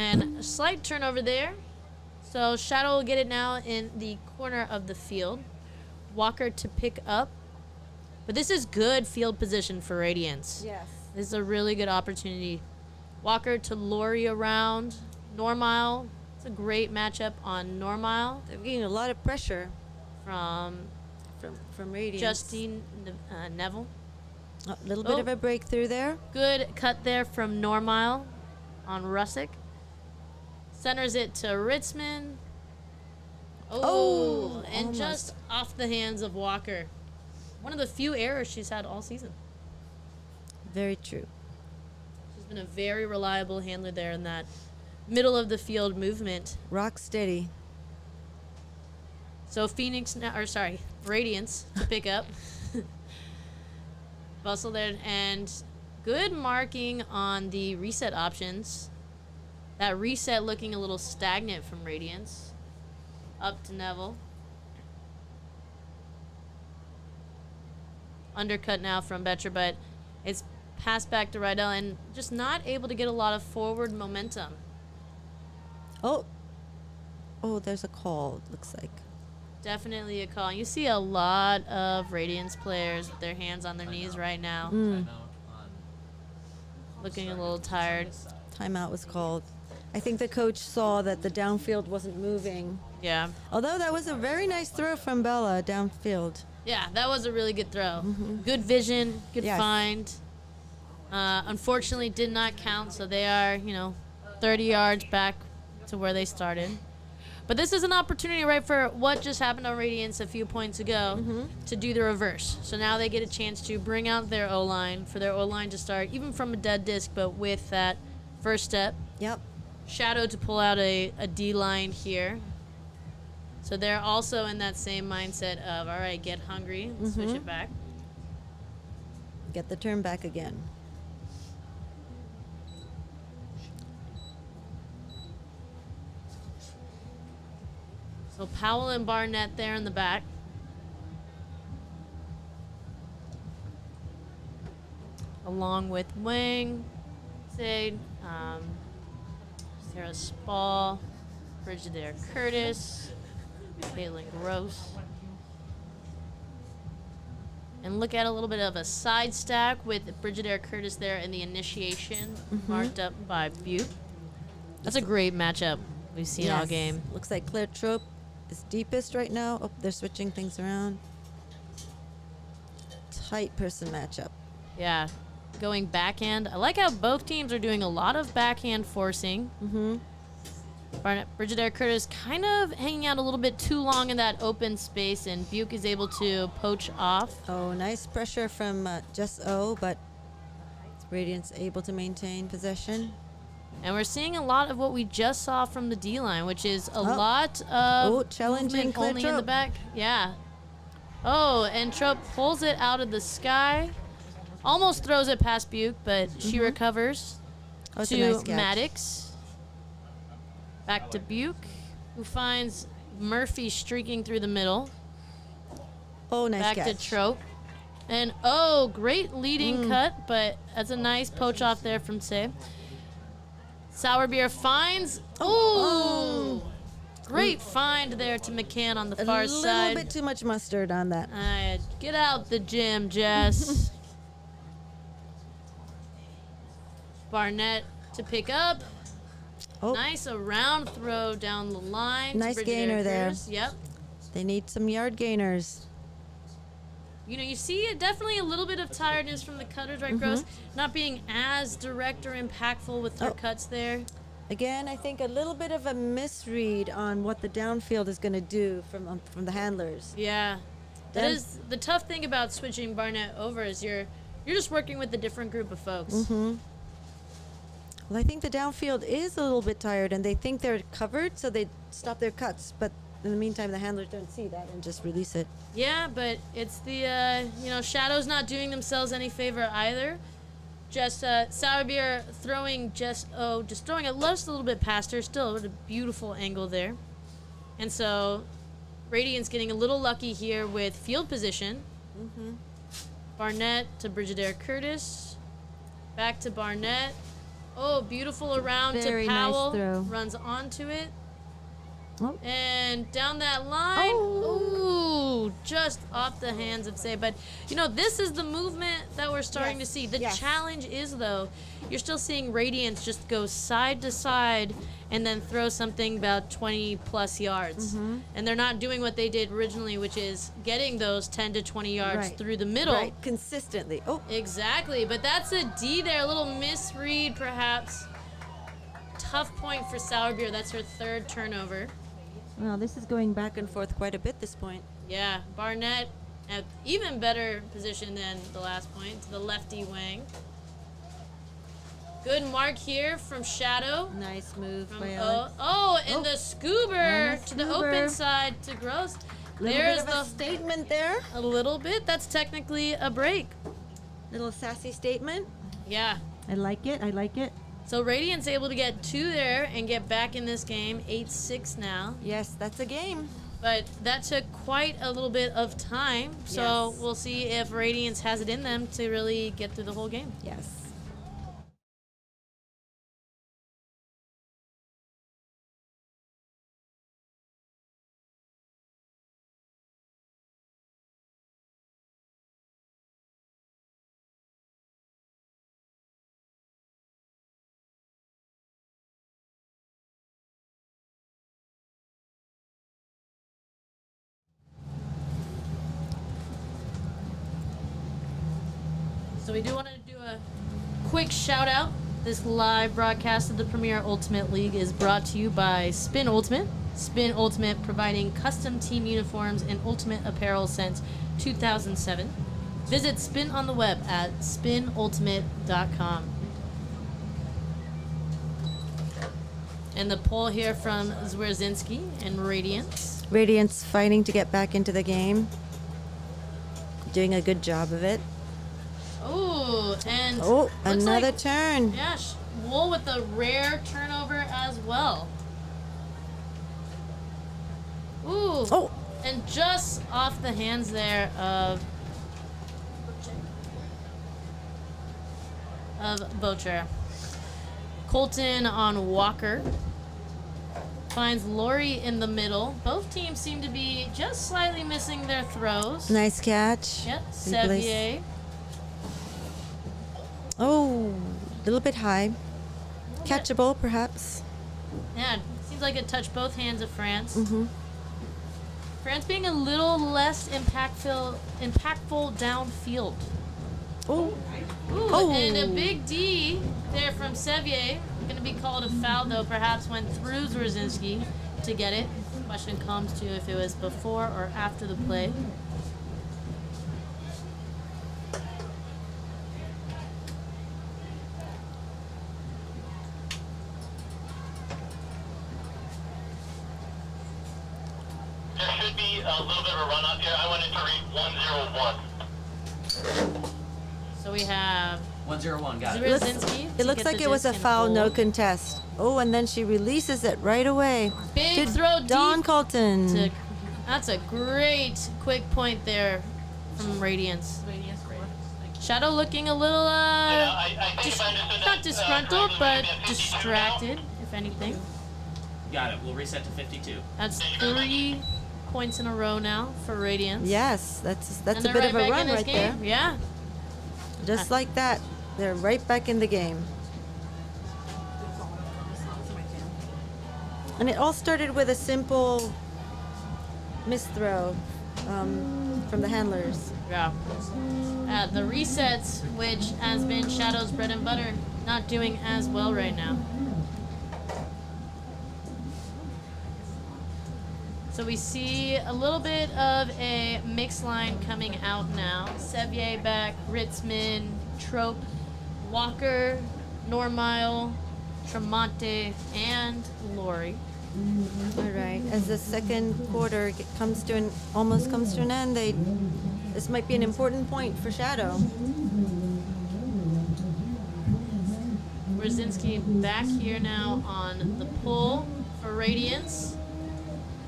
And a slight turnover there. So Shadow will get it now in the corner of the field. Walker to pick up. But this is good field position for Radiance. Yes. This is a really good opportunity. Walker to Lori around. Normile. It's a great matchup on Normile They're getting a lot of pressure from from Radiance. Justine Neville. A little bit of a breakthrough there. Good cut there from Normile on Russick. Centers it to Ritzman. Oh, and almost. just off the hands of Walker. One of the few errors she's had all season. Very true. She's been a very reliable handler there in that middle of the field movement. Rock steady. So Radiance to pick up. Bustle there, and good marking on the reset options. That reset looking a little stagnant from Radiance. Up to Neville. Undercut now from Betcher, but it's passed back to Rydell and just not able to get a lot of forward momentum. Oh, there's a call, it looks like. Definitely a call. You see a lot of Radiance players with their hands on their knees right now. Timeout on Looking a little tired. Timeout was called. I think the coach saw that the downfield wasn't moving. Yeah. Although that was a very nice throw from Bella downfield. Yeah, that was a really good throw. Good vision, good Yes. find. Unfortunately, did not count, so they are, 30 yards back to where they started. But this is an opportunity, right, for what just happened on Radiance a few points ago to do the reverse. So now they get a chance to bring out their O-line, for their O-line to start, even from a dead disc, but with that first step. Yep. Shadow to pull out a D-line here. So they're also in that same mindset of, all right, get hungry, switch it back. Get the turn back again. So Powell and Barnett there in the back. Along with Wang, Sade, Sarah Spall, Brigadier Curtis, Caitlin Gross. And look at a little bit of a side stack with Brigadier Curtis there in the initiation, marked up by Butte. That's a great matchup we've seen all game. Looks like Claire Trope is deepest right now. Oh, they're switching things around. Tight person matchup. Yeah, going backhand. I like how both teams are doing a lot of backhand forcing. Barnett, Brigadier Curtis kind of hanging out a little bit too long in that open space, and Buke is able to poach off. Oh, nice pressure from Just O, but Radiance able to maintain possession. And we're seeing a lot of what we just saw from the D-line, which is a lot of challenging movement Claire only in the Trope. back. Yeah. Oh, and Trope pulls it out of the sky. Almost throws it past Buke, but she recovers Oh, it's a to nice catch. Maddox. Back to Buke, who finds Murphy streaking through the middle. Oh, nice Back catch. to Trope. And, great leading cut, but that's a nice poach off there from Say. Sour Beer finds. Oh! Great find there to McCann on the far A side. little bit too much mustard on that. Get out the gym, Jess. Barnett to pick up. Oh, Nice around throw down the line. to Nice Brigadier gainer there. Curtis. Yep. they need some yard gainers. You see definitely a little bit of tiredness from the cutters, right, Gross? Not being as direct or impactful with their cuts there. Again, I think a little bit of a misread on what the downfield is going to do from the handlers. Yeah. That Then- is the tough thing about switching Barnett over is you're just working with a different group of folks. Well, I think the downfield is a little bit tired, and they think they're covered, so they stop their cuts. But in the meantime, the handlers don't see that and just release it. Yeah, but it's the Shadow's not doing themselves any favor either. Just Sour Beer throwing just throwing it just a little bit past her, still with a beautiful angle there. And so Radiance getting a little lucky here with field position. Barnett to Brigadier Curtis. Back to Barnett. Oh, beautiful around Very to nice Powell. throw. Runs onto it. Oh. And down that line. Ooh, just off the hands of Say. But, you know, this is the movement that we're starting to see. The challenge is, though, you're still seeing Radiance just go side to side and then throw something about 20-plus yards. And they're not doing what they did originally, which is getting those 10 to 20 yards through the middle. Right, consistently. Oh, Exactly, but that's a D there, a little misread perhaps. Tough point for Sourbeer, that's her third turnover. well, this is going back and forth quite a bit this point. Yeah, Barnett at even better position than the last point, to the lefty wing. Good mark here from Shadow. Nice move From by Alex. and the scoober to the open side to Gross. There's Little bit of a statement there. a little bit. That's technically a break. Little sassy statement. Yeah. I like it. I like it. So Radiant's able to get 2 there and get back in this game, 8-6 now. Yes, that's a game. But that took quite a little bit of time. So Yes. we'll see if Radiance has it in them to really get through the whole game. Yes. So we do want to do a quick shout out. This live broadcast of the Premier Ultimate League is brought to you by Spin Ultimate. Spin Ultimate providing custom team uniforms and ultimate apparel since 2007. Visit Spin on the web at spinultimate.com. And the pull here from Zwierzinski and Radiance. Radiance fighting to get back into the game. Doing a good job of it. Ooh, and Oh, looks another like, turn. yeah, Wool with a rare turnover as well. Ooh. Oh. And just off the hands there of Bocher. Colton on Walker. Finds Lori in the middle. Both teams seem to be just slightly missing their throws. Nice catch. Yep, Good place. Sevier. Oh, a little bit high. Catchable, perhaps. Yeah, seems like it touched both hands of France. Mm-hmm. France being a little less impactful downfield. Oh, Ooh, Oh. and a big D there from Sevier. Going to be called a foul, though. Perhaps went through Zwierzinski to get it. Question comes to if it was before or after the play. There should be a little bit of a run up here. I wanted to read 101. So we have 101, got it. Zwierzinski. it to looks get like the it was a disc and foul, no hold. contest. Oh, and then she releases it right away. Big Good throw Dawn deep. Colton. To, that's a great quick point there from Radiance. Shadow looking a little, I think dis- if I understood not that, disgruntled, correctly, but maybe a 52 distracted, if anything. Got it. We'll reset to 52. That's 3 points in a row now for Radiance. Yes, that's And a they're bit right of a back run in this right game. there. Yeah. Just like that, they're right back in the game. And it all started with a simple misthrow from the handlers. Yeah. The resets, which has been Shadow's bread and butter, not doing as well right now. So we see a little bit of a mix line coming out now. Sevier back, Ritzman, Trope, Walker, Normile, Tremonte, and Lori. All right. As the second quarter almost comes to an end, this might be an important point for Shadow. Brzezinski back here now on the pull for Radiance.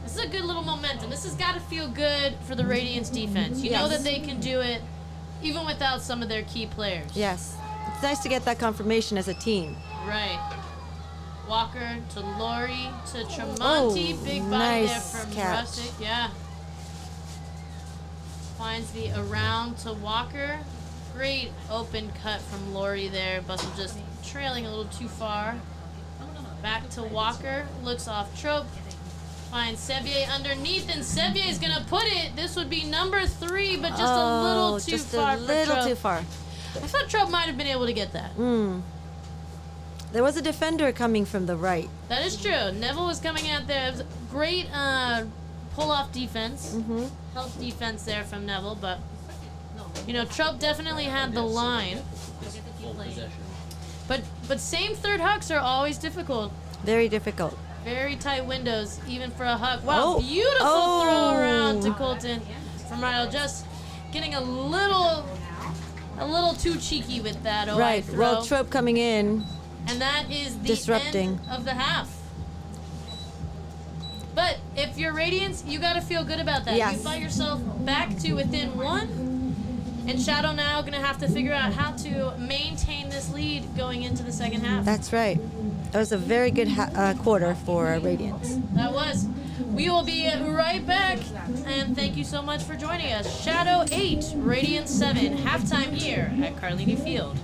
This is a good little momentum. This has got to feel good for the Radiance defense. You know Yes. that they can do it even without some of their key players. Yes. It's nice to get that confirmation as a team. Right. Walker to Lori to Tremonti. Oh, Big body there nice from catch. Rustic. Yeah. Finds the around to Walker. Great open cut from Lori there. Bustle just trailing a little too far. Back to Walker. Looks off Trope. Finds Sevier underneath, and Sevier is going to put it. This would be number 3, but just a little too far for Trope. Too far. I thought Trope might have been able to get that. There was a defender coming from the right. That is true. Neville was coming out there. It was great pull-off defense. Help defense there from Neville, but, you know, Trope definitely had the line. Full possession. But same third hucks are always difficult. Very difficult. Very tight windows, even for a huck. Wow, Oh. beautiful Oh. throw around to Colton from Ryle. Just getting a little too cheeky with that OI Right. throw. Well, Trope coming in. And that is the Disrupting. end of the half. But if you're Radiance, you got to feel good about that. Yes. You fought yourself back to within 1. And Shadow now going to have to figure out how to maintain this lead going into the second half. That's right. That was a very good quarter for Radiance. That was. We will be right back. And thank you so much for joining us. Shadow 8, Radiance 7, halftime here at Carlini Field.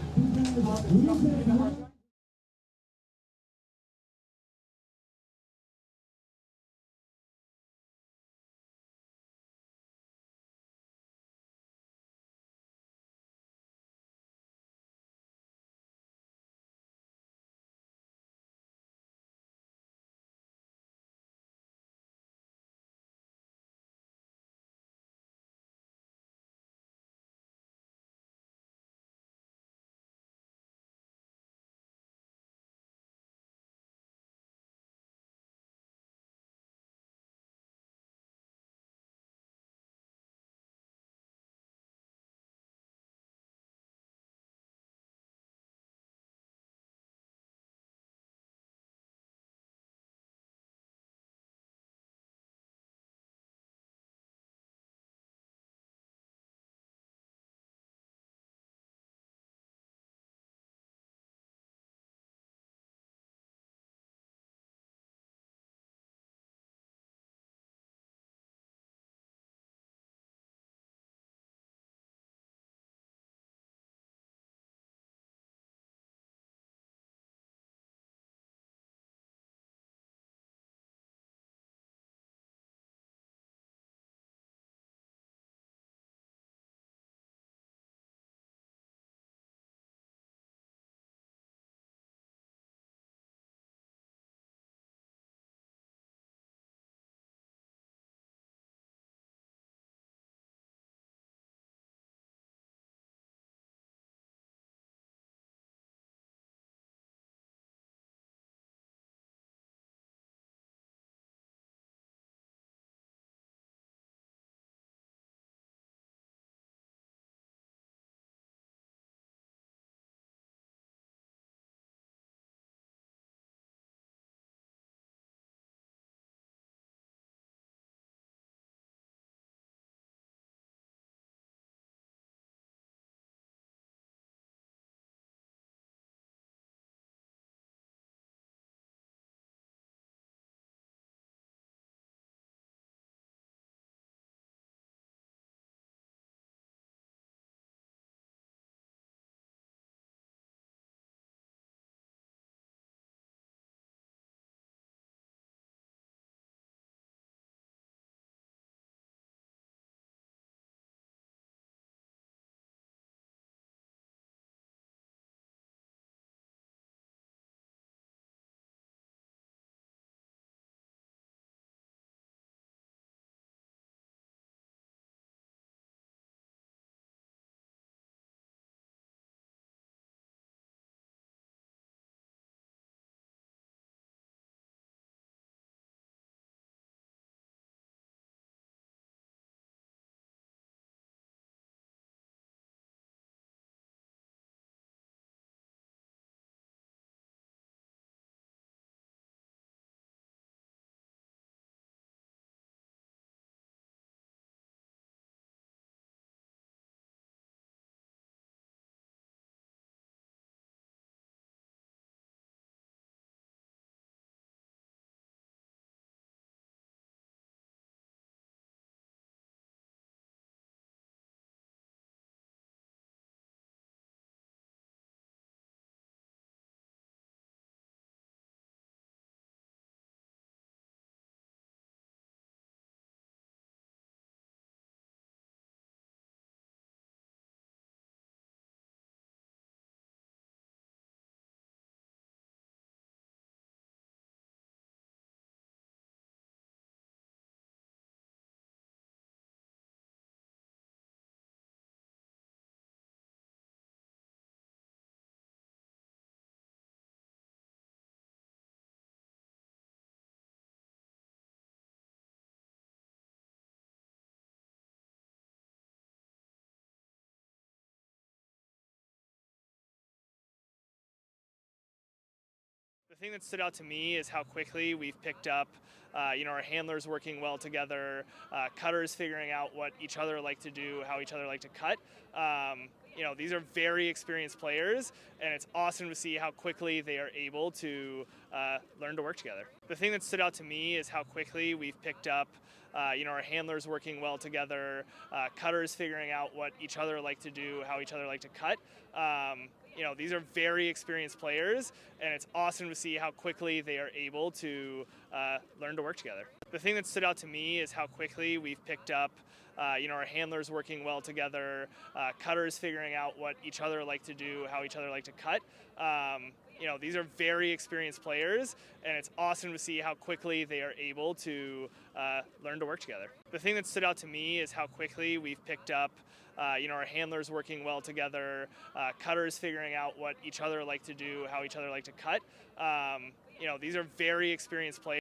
thing that stood out to me is how quickly we've picked up, our handlers working well together, cutters figuring out what each other like to do, how each other like to cut. These are very experienced players, and it's awesome to see how quickly they are able to learn to work together. The thing that stood out to me is how quickly we've picked up, our handlers working well together, cutters figuring out what each other like to do, how each other like to cut. These are very experienced players, and it's awesome to see how quickly they are able to learn to work together. The thing that stood out to me is how quickly we've picked up, our handlers working well together, cutters figuring out what each other like to do, how each other like to cut. These are very experienced players, and it's awesome to see how quickly they are able to learn to work together. The thing that stood out to me is how quickly we've picked up, our handlers working well together, cutters figuring out what each other like to do, how each other like to cut. These are very experienced players.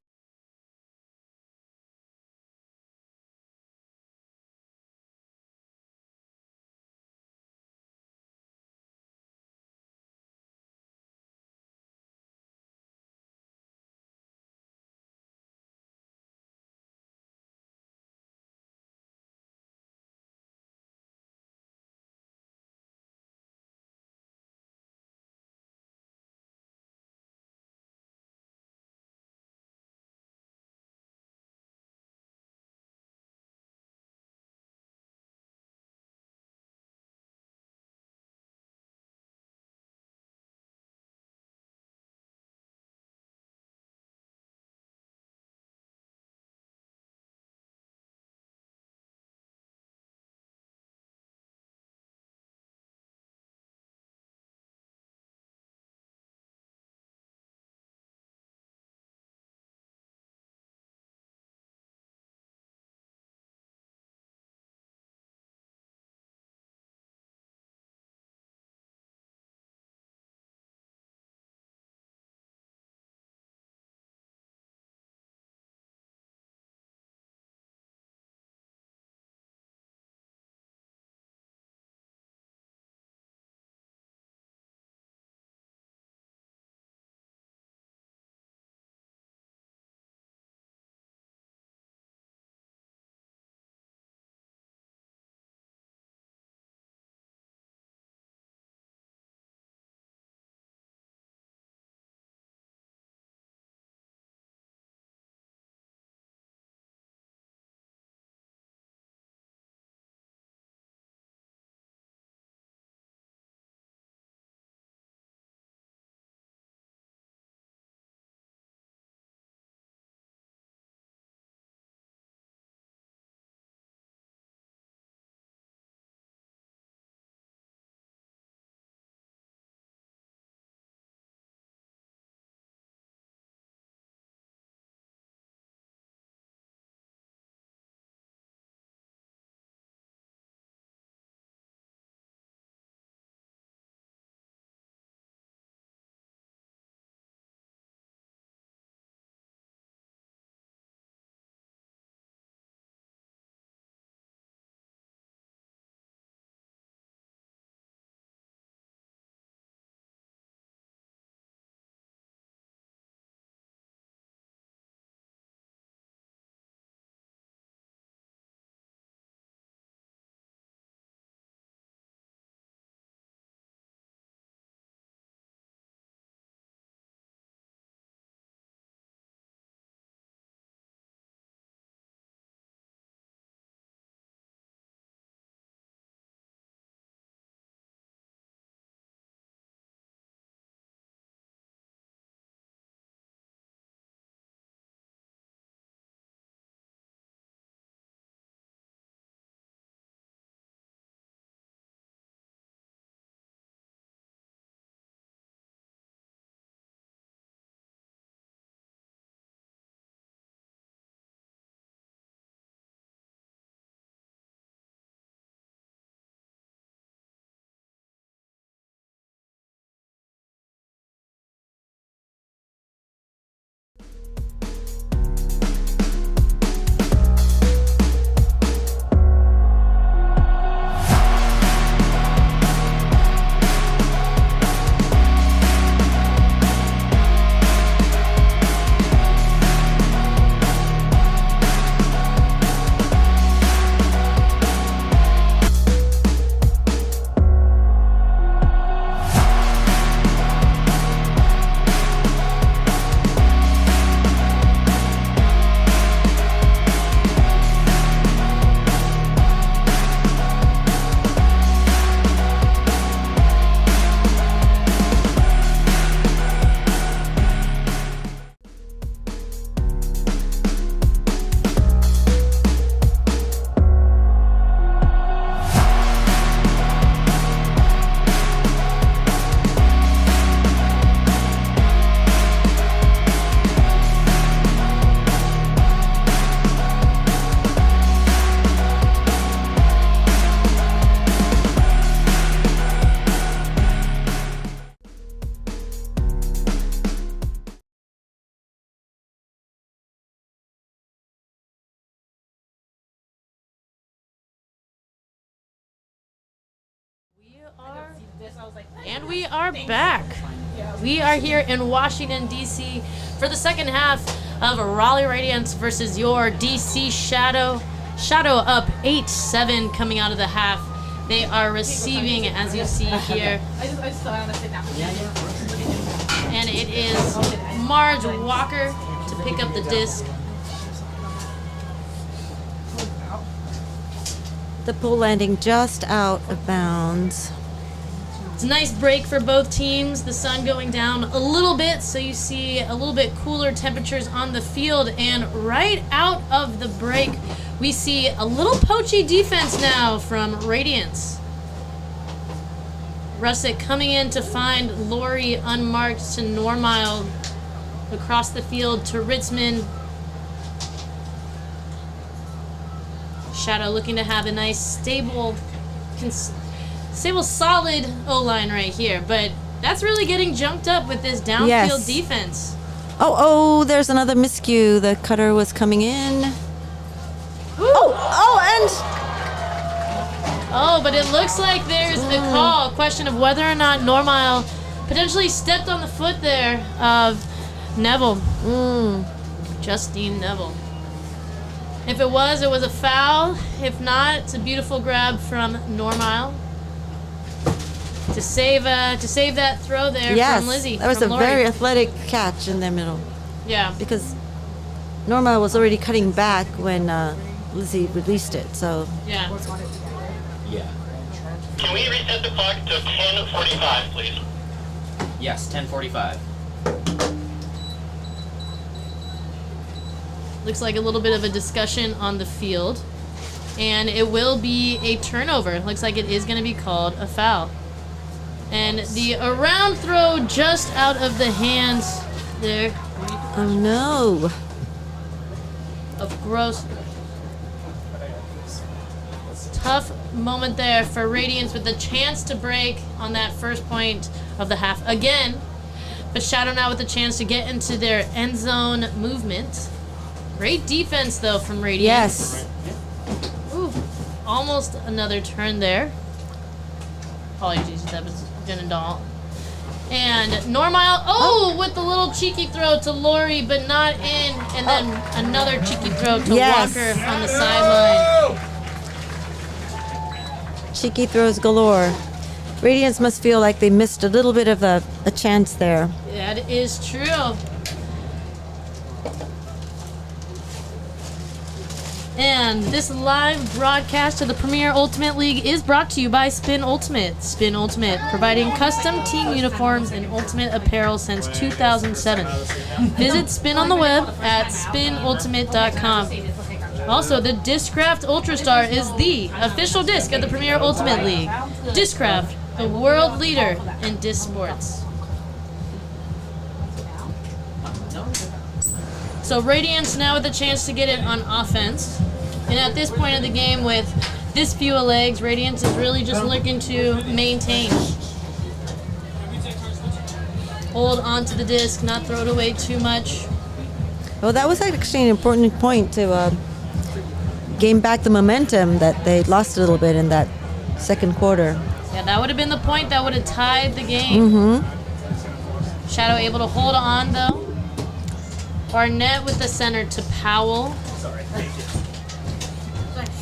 And we are back. We are here in Washington, D.C. for the second half of Raleigh Radiance versus your D.C. Shadow. Shadow up 8-7 coming out of the half. They are receiving, as you see here. And it is Marge Walker to pick up the disc. The pool landing just out of bounds. It's a nice break for both teams. The sun going down a little bit, so you see a little bit cooler temperatures on the field. And right out of the break, we see a little poachy defense now from Radiance. Russick coming in to find Lori unmarked to Normile. Across the field to Ritzman. Shadow looking to have a nice stable, solid O-line right here, but that's really getting junked up with this downfield defense. Oh, there's another miscue. The cutter was coming in. Ooh. Oh, but it looks like there's a call. Question of whether or not Normile potentially stepped on the foot there of Neville. Justine Neville. If it was a foul. If not, it's a beautiful grab from Normile to save that throw there from Lizzie. That was a Lori. very athletic catch in the middle. Yeah. Because Normile was already cutting back when Lizzie released it. So Yeah. Yeah. Can we reset the clock to 10:45, please? Yes, 10:45. Looks like a little bit of a discussion on the field. And it will be a turnover. Looks like it is going to be called a foul. And the around throw just out of the hands there oh no. of Gross. Tough moment there for Radiance with the chance to break on that first point of the half again. But Shadow now with the chance to get into their end zone movement. Great defense, though, from Radiance. Yes. Ooh, almost another turn there. Apologies, that was Genadal. And Normile, with the little cheeky throw to Lori, but not in. And then another cheeky throw to Walker on the sideline. Cheeky throws galore. Radiance must feel like they missed a little bit of a chance there. That is true. And this live broadcast of the Premier Ultimate League is brought to you by Spin Ultimate. Spin Ultimate, providing custom team uniforms and ultimate apparel since 2007. Visit Spin on the web at spinultimate.com. Also, the Discraft Ultrastar is the official disc of the Premier Ultimate League. Discraft, the world leader in disc sports. So Radiance now with a chance to get it on offense. And at this point of the game with this few of legs, Radiance is really just looking to maintain. Hold onto the disc, not throw it away too much. Well, that was actually an important point to gain back the momentum that they lost a little bit in that second quarter. Yeah, that would have been the point that would have tied the game. Shadow able to hold on, though. Barnett with the center to Powell.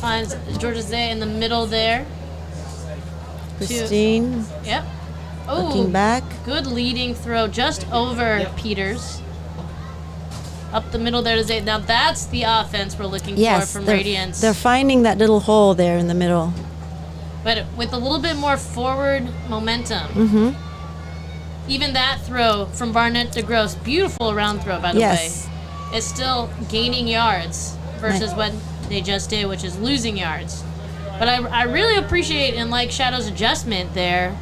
Finds Georgia Zay in the middle there. Christine. Yep. Looking back. Good leading throw just over Peters. Up the middle there to Zay. Now that's the offense we're looking for from Radiance. They're finding that little hole there in the middle. But with a little bit more forward momentum. Even that throw from Barnett to Gross, beautiful round throw, by the way, is still gaining yards versus what they just did, which is losing yards. But I really appreciate and like Shadow's adjustment there.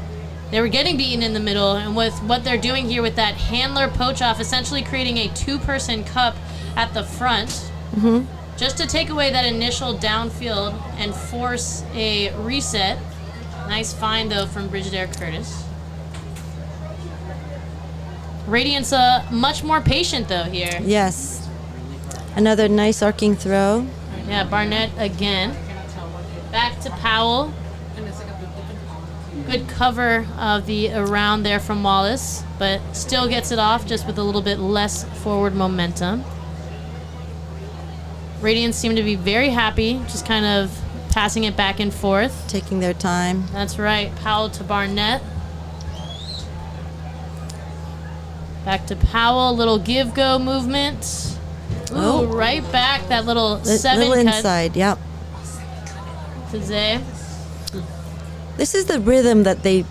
They were getting beaten in the middle, and with what they're doing here with that handler poach off, essentially creating a two-person cup at the front, just to take away that initial downfield and force a reset. Nice find, though, from Brigidaire Curtis. Radiance much more patient, though, here. Yes. Another nice arcing throw. Yeah, Barnett again. Back to Powell. Good cover of the around there from Wallace, but still gets it off just with a little bit less forward momentum. Radiance seem to be very happy, just kind of passing it back and forth. Taking their time. That's right. Powell to Barnett. Back to Powell. Little give-go movement. Ooh, Oh. right back. That little seven Little cut inside, yep. to Zay. This is the rhythm that they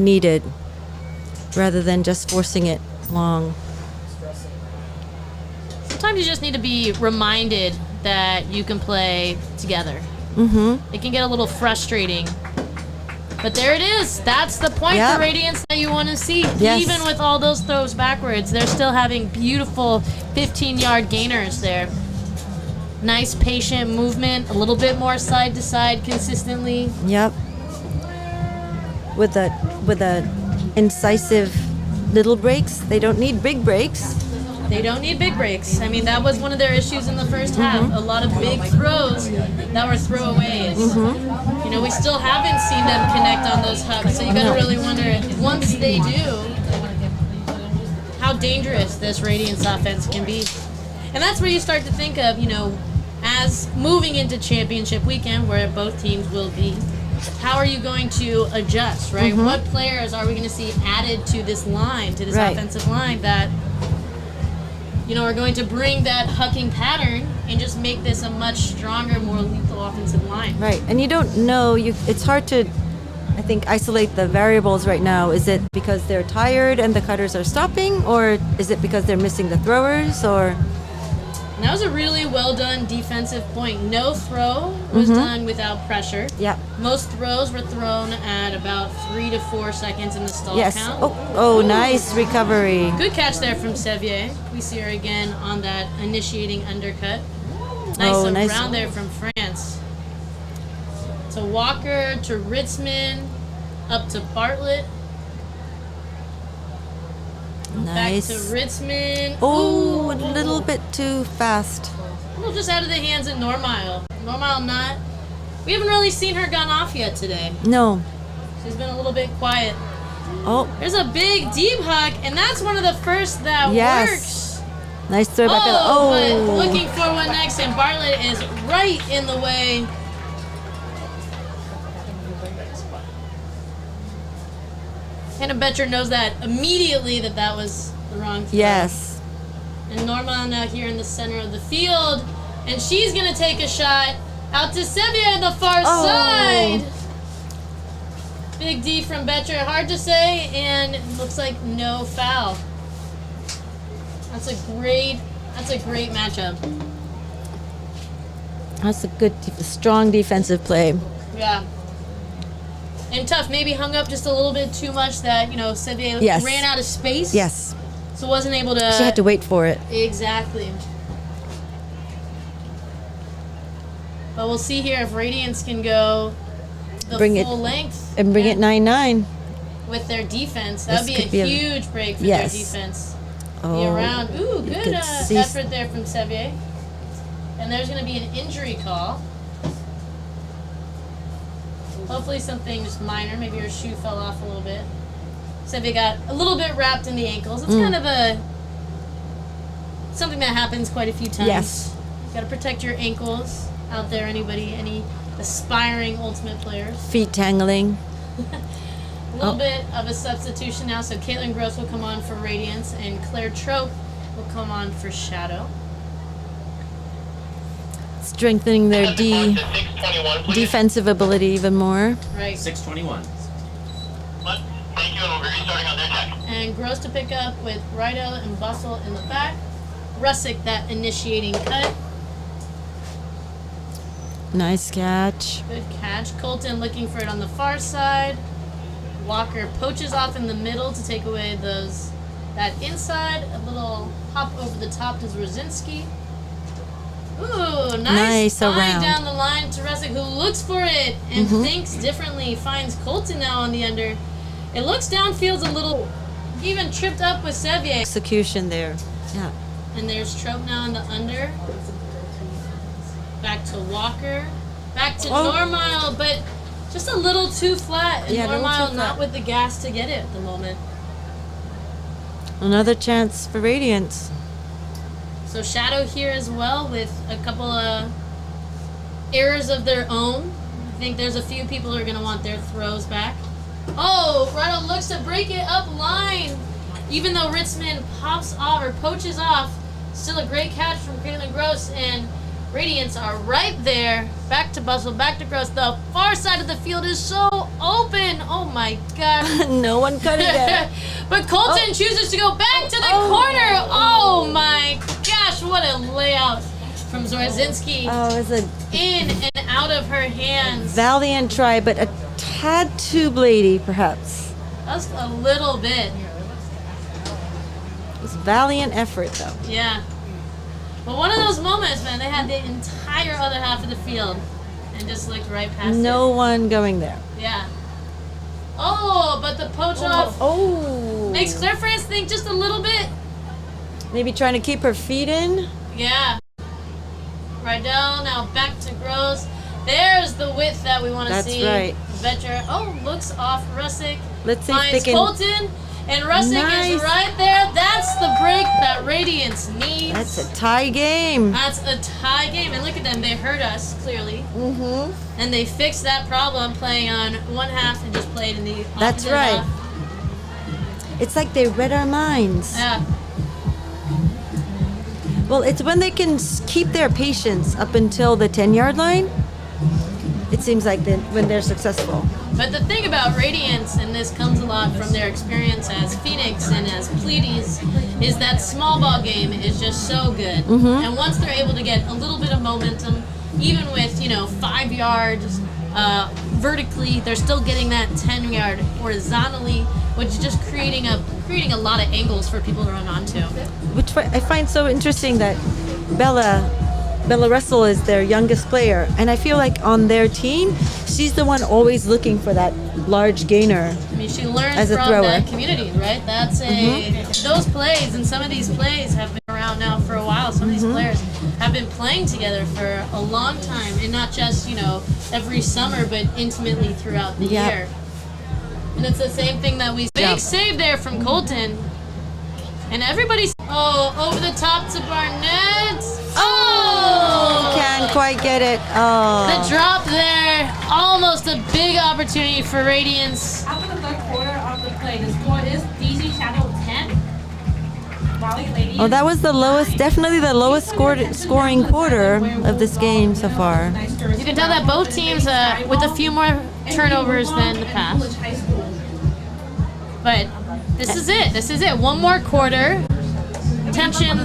needed, rather than just forcing it long. Sometimes you just need to be reminded that you can play together. Mm-hmm. It can get a little frustrating. But there it is. That's the point Yep. for Radiance that you want to see. Yes. Even with all those throws backwards, they're still having beautiful 15-yard gainers there. Nice patient movement, a little bit more side to side consistently. Yep. With the incisive little breaks. They don't need big breaks. They don't need big breaks. I mean, that was one of their issues in the first half. A lot of big throws that were throwaways. You know, we still haven't seen them connect on those hooks, so you gotta really wonder, once they do, how dangerous this Radiance offense can be. And that's where you start to think of, you know, as moving into championship weekend, where both teams will be, how are you going to adjust, right? What players are we going to see added to this line, to this Right. offensive line that, you know, are going to bring that hucking pattern and just make this a much stronger, more lethal offensive line. Right, and you don't know. It's hard to, I think, isolate the variables right now. Is it because they're tired and the cutters are stopping, or is it because they're missing the throwers, or? And that was a really well done defensive point. No throw was done without pressure. Yeah. Most throws were thrown at about 3 to 4 seconds in the stall Yes. count. Oh, nice recovery. Good catch there from Sevier. We see her again on that initiating undercut. Nice Oh, nice. around there from France. To Walker, to Ritzman, up to Bartlett, Nice. back to Ritzman. Oh, Ooh. a little bit too fast. A little just out of the hands of Normile. Normile not. We haven't really seen her gone off yet today. No. She's been a little bit quiet. Oh, There's a big deep huck, and that's one of the first that Yes. works. nice throw by Bella. But Oh, looking for one next, and Bartlett is right in the way. Hannah Betcher knows that immediately that was the wrong throw. yes. And Norma now here in the center of the field, and she's gonna take a shot out to Sevier on the far Oh. side. Big D from Betcher, hard to say, and it looks like no foul. That's a great matchup. That's a good, strong defensive play. Yeah. And tough, maybe hung up just a little bit too much that, you know, Sevier Yes. ran out of space. Yes. So wasn't able to. She had to wait for it. Exactly. But we'll see here if Radiance can go the Bring it- full length And bring it 9-9. with their defense. That would This be could be a a- huge break for Yes. their defense. Be Oh, around. Ooh, you good could see effort there from Sevier. And there's going to be an injury call. Hopefully something just minor. Maybe her shoe fell off a little bit. Sevier got a little bit wrapped in the ankles. It's kind of something that happens quite a few times. Yes. Got to protect your ankles out there. Any aspiring ultimate players. feet tangling. A little bit of a substitution now. So Caitlin Gross will come on for Radiance, and Claire Trope will come on for Shadow. Strengthening their To 621, please. defensive ability even more. Right. 621. Thank you, and we'll be restarting on their deck. And Gross to pick up with Rido and Bustle in the back. Russick that initiating cut. Nice catch. Good catch. Colton looking for it on the far side. Walker poaches off in the middle to take away that inside. A little hop over the top to Rosinski. Ooh, nice Nice line around. down the line to Russick, who looks for it and thinks differently. Finds Colton now on the under. It looks downfield a little, even tripped up with Sevier. Execution there. Yeah. And there's Trope now in the under. Back to Walker. Back to Oh. Normile, but Just a little too flat. And Yeah, a little too Normile flat. not with the gas to get it at the moment. Another chance for Radiance. So Shadow here as well with a couple of errors of their own. I think there's a few people who are going to want their throws back. Oh, Rhino looks to break it up line. Even though Ritzman pops off or poaches off, still a great catch from Caitlin Gross, and Radiance are right there. Back to Bustle, back to Gross. The far side of the field is so open. Oh my gosh. No one cut it there. But Colton chooses to go back to the corner. Oh my gosh, what a layout from Zorzinski. Oh, it's a In and out of her hands. valiant try, but a tad too bladey, perhaps. Just a little bit. It's valiant effort, though. Yeah. But one of those moments, man, they had the entire other half of the field and just looked right past No one going there. it. Yeah. Oh, but the poach off Oh. makes Claire France think just a little bit. Maybe trying to keep her feet in. Yeah. Rydell now back to Gross. There's the width that we want to That's see. right. Vetter. Oh, looks off Russick. Let's see if they Finds can. Colton. And Russick Nice. is right there. That's the break that Radiance needs. That's a tie game. That's a tie game. And look at them. They hurt us, clearly. Mm-hmm. And they fixed that problem playing on one half and just played in the That's opposite right. half. It's like they read our minds. Yeah. Well, it's when they can keep their patience up until the 10-yard line. It seems like when they're successful. But the thing about Radiance, and this comes a lot from their experience as Phoenix and as Pleiades, is that small ball game is just so good. And once they're able to get a little bit of momentum, even with 5 yards vertically, they're still getting that 10-yard horizontally, which is just creating a lot of angles for people to run onto. Which I find so interesting that Bella Russell is their youngest player, and I feel like on their team, she's the one always looking for that large gainer. I mean, she learns As a from thrower. that community, right? That's those plays, and some of these plays have been around now for a while. Some of these players have been playing together for a long time, and not just every summer, but intimately throughout the Yeah. year. And it's the same thing that we big save there from Colton, and everybody's over the top to Barnett. Oh! Can't quite get it. Oh. The drop there, almost a big opportunity for Radiance. After the third quarter of the play, the score is DC Shadow 10. Raleigh Ladies. Oh, that was the lowest, definitely the lowest scoring quarter of this game so far. You can tell that both teams with a few more turnovers than the past. But this is it. This is it. One more quarter. Tension,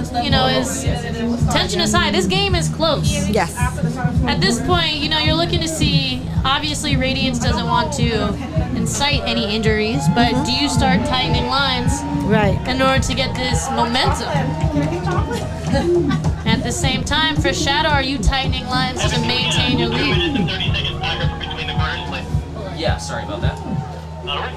tension is high. This game is close. Yes. At this point, you're looking to see, obviously Radiance doesn't want to incite any injuries, but do you start tightening lines Right. in order to get this momentum? At the same time, for Shadow, are you tightening lines to maintain your 2 lead? minutes and 30 seconds back up between the quarters, please. Yeah, sorry about that. All right.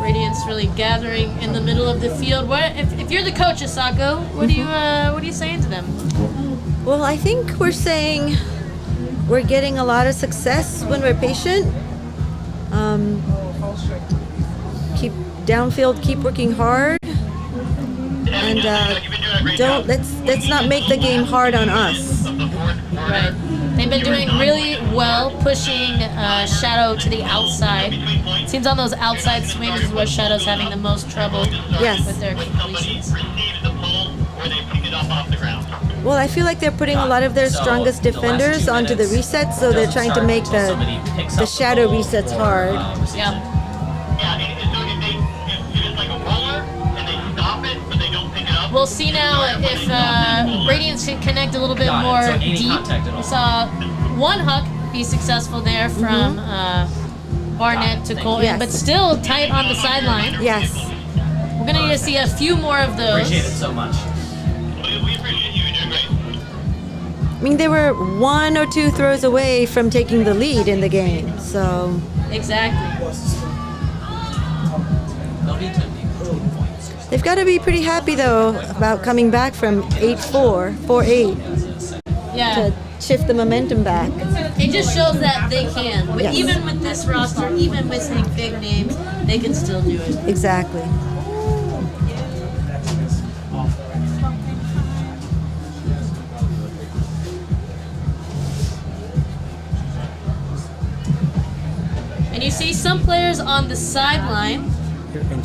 Radiance really gathering in the middle of the field. If you're the coach, Asako, what are you saying to them? Well, I think we're saying we're getting a lot of success when we're patient. Keep downfield, keep working hard, and let's not make the game hard on us. Right. They've been doing really well pushing Shadow to the outside. Seems on those outside swings is where Shadow's having the most trouble Yes. with their completions. Receives the pull where they pick it up off the ground. Well, I feel like they're putting a lot of their So, strongest the last defenders 2 onto the minutes resets, so they're doesn't trying to start make until somebody picks the up shadow ball, resets hard. Yeah. Yeah, and so if it's like a roller and they stop it, but they don't pick it up. We'll see now if Radiance can connect a little bit Got it. more So any deep. contact at all. We saw one huck be successful there from Barnett to Colton, Yes. but still tight on the sideline. Yes. We're gonna need to see a few more of those. Appreciate it so much. We appreciate you. You're doing great. I mean, they were 1 or 2 throws away from taking the lead in the game, so Exactly. They'll be They've got to be pretty happy though about coming back from 8-4, 4-8 Yeah. to shift the momentum back. It just shows that they can. Yes. Even with this roster, even missing big names, they can still do it. Exactly. And you see some players on the sideline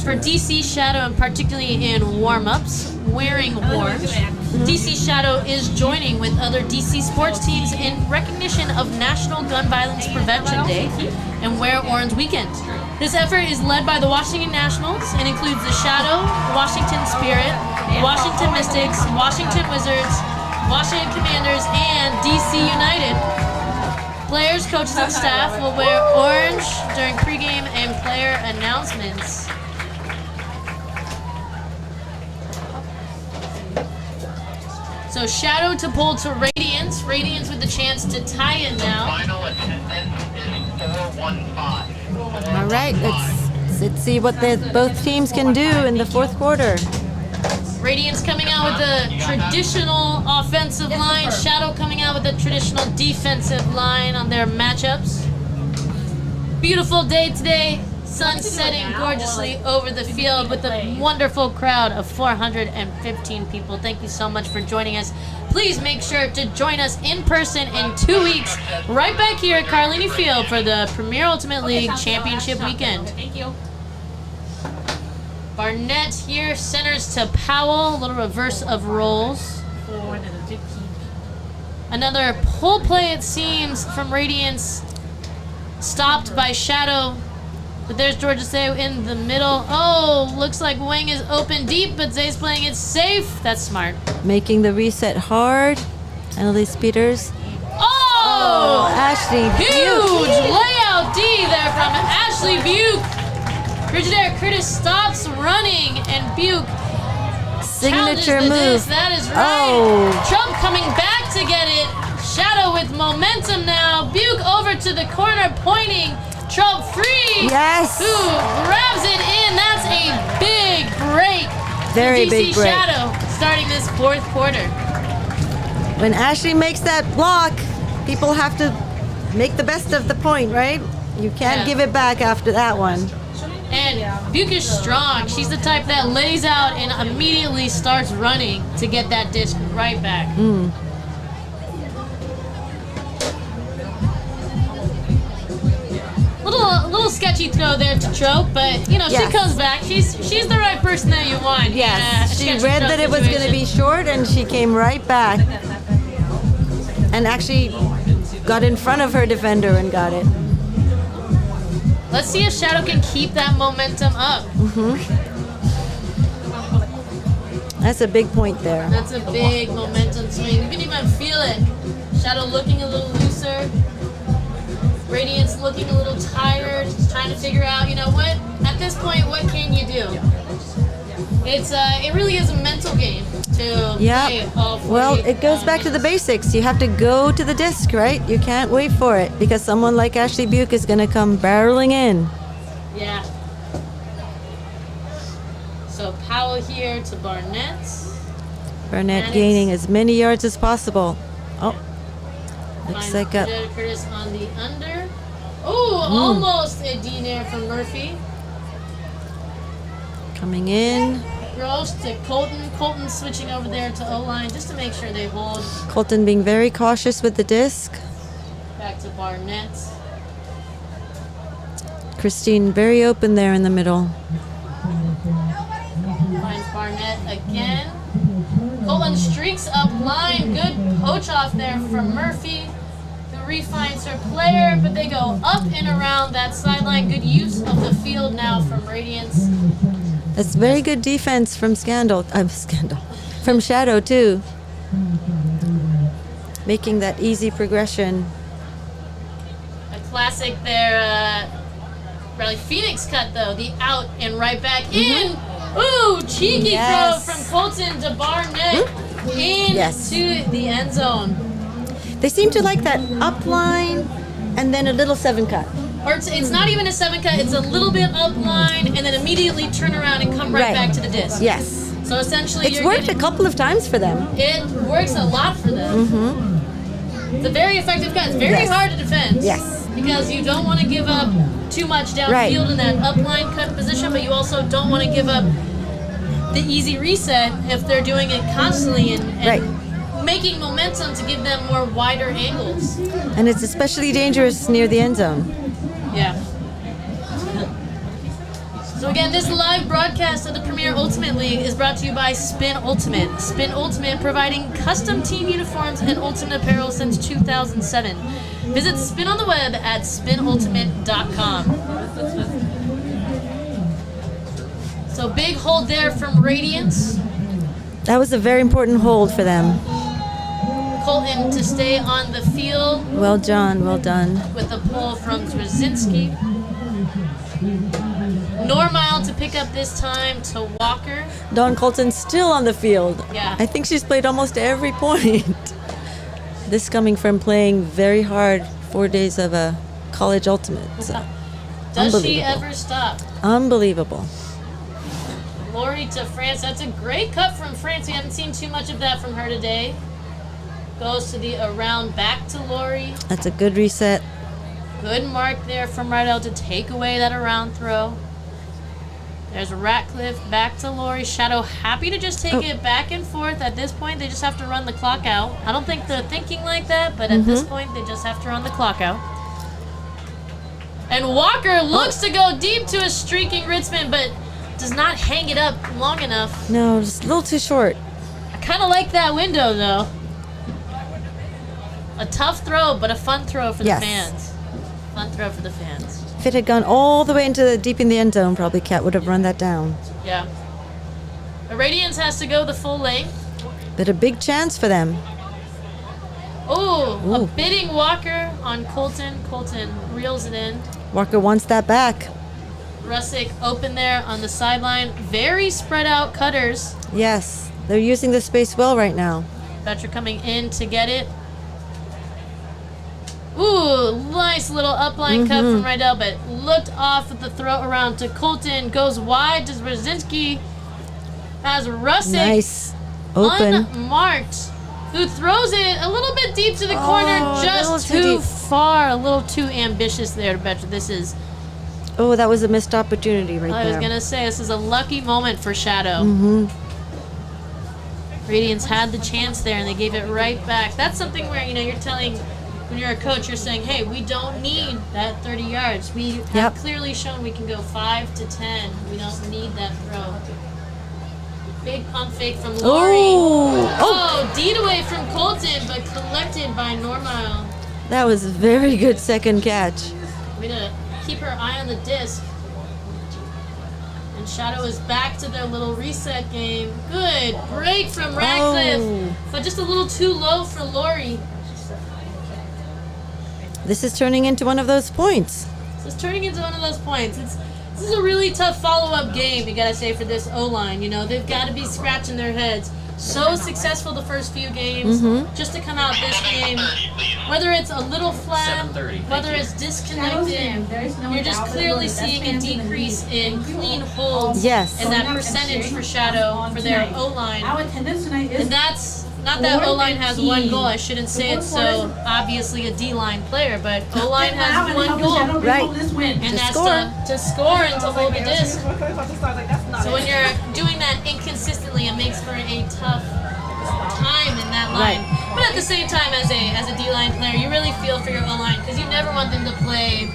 for DC Shadow, and particularly in warm-ups, wearing orange. DC Shadow is joining with other DC sports teams in recognition of National Gun Violence Prevention Day and Wear Orange Weekend. This effort is led by the Washington Nationals and includes the Shadow, Washington Spirit, Washington Mystics, Washington Wizards, Washington Commanders, and DC United. Players, coaches, and staff will wear orange during pregame and player announcements. So Shadow to pull to Radiance. Radiance with the chance to tie it now. Final attendance is 415. All right, let's see what both teams can do in the fourth quarter. Radiance coming out with the traditional offensive line. Shadow coming out with the traditional defensive line on their matchups. Beautiful day today. Sun setting gorgeously over the field with a wonderful crowd of 415 people. Thank you so much for joining us. Please make sure to join us in person in 2 weeks, right back here at Carlini Field for the Premier Ultimate League Championship Weekend. Thank you. Barnett here centers to Powell, a little reverse of roles. 415. Another pull play, it seems, from Radiance, stopped by Shadow. But there's Georgia Zay in the middle. Oh, looks like Wang is open deep, but Zay's playing it safe. That's smart. Making the reset hard. Annalise Peters. Oh! Ashley Huge Buke. layout D there from Ashley Buke. Frigidaire Curtis stops running, and Buke Signature challenges the move. disc. That is right. Oh. Trump coming back to get it. Shadow with momentum now. Buke over to the corner, pointing. Trump free. Yes. Who grabs it in? That's a big break. Very for DC big break. Shadow starting this fourth quarter. When Ashley makes that block, people have to make the best of the point, right? You can't Yeah. give it back after that one. And Buke is strong. She's the type that lays out and immediately starts running to get that disc right back. Little sketchy throw there to Trope, but you know Yes. she comes back. She's the right person that you want. in a She sketchy read throw that it was going to be situation. short, and she came right back and actually got in front of her defender and got it. Let's see if Shadow can keep that momentum up. That's a big point there. That's a big momentum swing. You can even feel it. Shadow looking a little looser. Radiance looking a little tired, trying to figure out, you know what? At this point, what can you do? It really is a mental game to play Yeah. all 48 Well, it goes back to the basics. You have to go to the disc, right? You can't wait for it because someone like Ashley Buke is going to come barreling in. Yeah. So Powell here to Barnett. Burnett Maddox. gaining as many yards as possible. Oh, looks Finds like a Frederick Curtis on the under. Oh, almost a D there from Murphy. coming in. Gross to Colton. Colton switching over there to O-line just to make sure they hold. Colton being very cautious with the disc. Back to Barnett. Christine very open there in the middle. Finds Barnett again. Colton streaks up line. Good poach off there from Murphy, who refines her player, but they go up and around that sideline. Good use of the field now from Radiance. That's very good defense from from Shadow too. Making that easy progression. A classic there. Raleigh Phoenix cut though. The out and right back in. Ooh, cheeky Yes. throw from Colton to Barnett into Yes. the end zone. They seem to like that up line and then a little 7 cut. Or it's not even a 7 cut, it's a little bit up line and then immediately turn around and come right back to the disc. Yes. So essentially It's worked a couple of times for them. It works a lot for them. It's a very effective cut. It's very hard to defend. Yes. Because you don't want to give up too much downfield in that upline cut position, but you also don't want to give up the easy reset if they're doing it constantly and making momentum to give them more wider angles. And it's especially dangerous near the end zone. Yeah. So again, this live broadcast of the Premier Ultimate League is brought to you by Spin Ultimate. Spin Ultimate, providing custom team uniforms and ultimate apparel since 2007. Visit Spin on the web at spinultimate.com. So big hold there from Radiance. That was a very important hold for them. Colton to stay on the field. Well done, well done. With a pull from Brzezinski. Normal to pick up this time to Walker. Dawn Colton still on the field. Yeah. I think she's played almost every point. This coming from playing very hard 4 days of a college ultimate. So. Does she ever stop? Unbelievable. Lori to France. That's a great cut from France. We haven't seen too much of that from her today. Goes to the around back to Lori. That's a good reset. Good mark there from Rydell to take away that around throw. There's Ratcliffe back to Lori. Shadow happy to just take it back and forth. At this point, they just have to run the clock out. I don't think they're thinking like that, but at this point, they just have to run the clock out. And Walker looks to go deep to a streaking Ritzman, but does not hang it up long enough. No, just a little too short. I kind of like that window, though. A tough throw, but a fun throw for the fans. Fun throw for the fans. If it had gone all the way into the deep in the end zone, probably Cat would have run that down. Yeah. The Radiance has to go the full length. But a big chance for them. Ooh, a bidding Walker on Colton. Colton reels it in. Walker wants that back. Russick open there on the sideline. Very spread out cutters. Yes, they're using the space well right now. Betcher coming in to get it. Ooh, nice little upline cut from Rydell, but looked off with the throw around to Colton. Goes wide to Brzezinski. Has Russick Nice. Open. unmarked. Who throws it a little bit deep to the corner, just too far. A little too ambitious there to Betcher. This is... Oh, that was a missed opportunity right I there. was going to say, this is a lucky moment for Shadow. Radiance had the chance there, and they gave it right back. That's something where, you know, you're telling... When you're a coach, you're saying, hey, we don't need that 30 yards. We have clearly shown we can go 5 to 10. We don't need that throw. Big pump fake from Lori. Oh, deed away from Colton, but collected by Normal. That was a very good second catch. We're going to keep her eye on the disc. And Shadow is back to their little reset game. Good break from Radcliffe, but just a little too low for Lori. This is turning into one of those points. This is turning into one of those points. This is a really tough follow-up game, you gotta say, for this O-line. You know, they've got to be scratching their heads. So successful the first few games, just to come out this game, whether it's a little flat, whether it's disconnected, you're just clearly seeing a decrease in clean holds and that percentage for Shadow for their O-line. And that's not that O-line has one goal. I shouldn't say it's so obviously a D-line player, but O-line has one goal. Right. And that's to score and to hold the disc. So when you're doing that inconsistently, it makes for a tough time in that line. But at the same time, as a D-line player, you really feel for your O-line because you never want them to play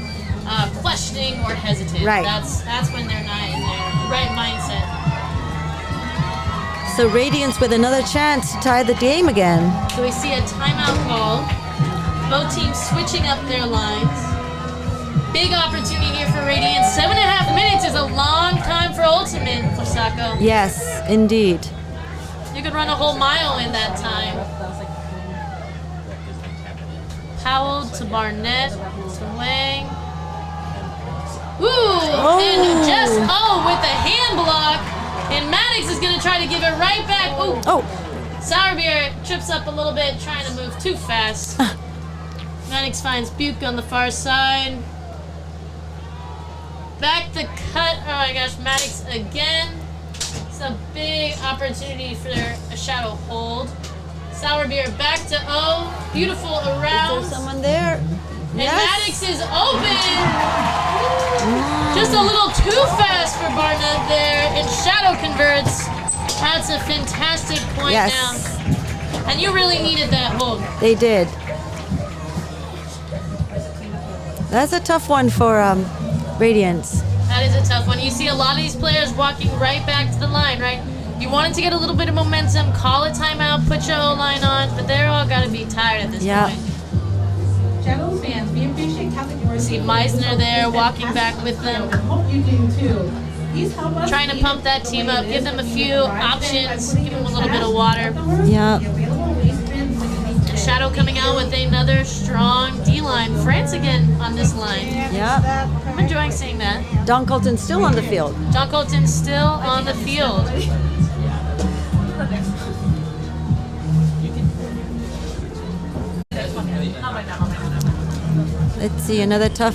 questioning or hesitant. That's when they're not in their right mindset. So Radiance with another chance to tie the game again. So we see a timeout call. Both teams switching up their lines. Big opportunity here for Radiance. 7.5 minutes is a long time for Ultimate, Fusako. Yes, indeed. You could run a whole mile in that time. Powell to Barnett to Wang. Ooh, and just, with the hand block. And Maddox is going to try to give it right back. Ooh. Sourbeer trips up a little bit, trying to move too fast. Maddox finds Buke on the far side. Back to cut. Oh my gosh, Maddox again. It's a big opportunity for a shadow hold. Sour beer back to O. Beautiful around. Is there someone there? And Maddox is open. Just a little too fast for Barnett there. And Shadow converts. That's a fantastic point now. And you really needed that hold. They did. That's a tough one for Radiance. That is a tough one. You see a lot of these players walking right back to the line, right? You wanted to get a little bit of momentum, call a timeout, put your O-line on, but they're all got to be tired at this point. Shadow fans, we appreciate Catholic University. See Meisner there walking back with them. I hope you do too. Please help us Trying to pump that team up, give them a few options, give them a little bit of water. Yeah. And Shadow coming out with another strong D-line. France again on this line. Yeah. I'm enjoying seeing that. Don Colton's still on the field. John Colton's still on the field. Let's see, another tough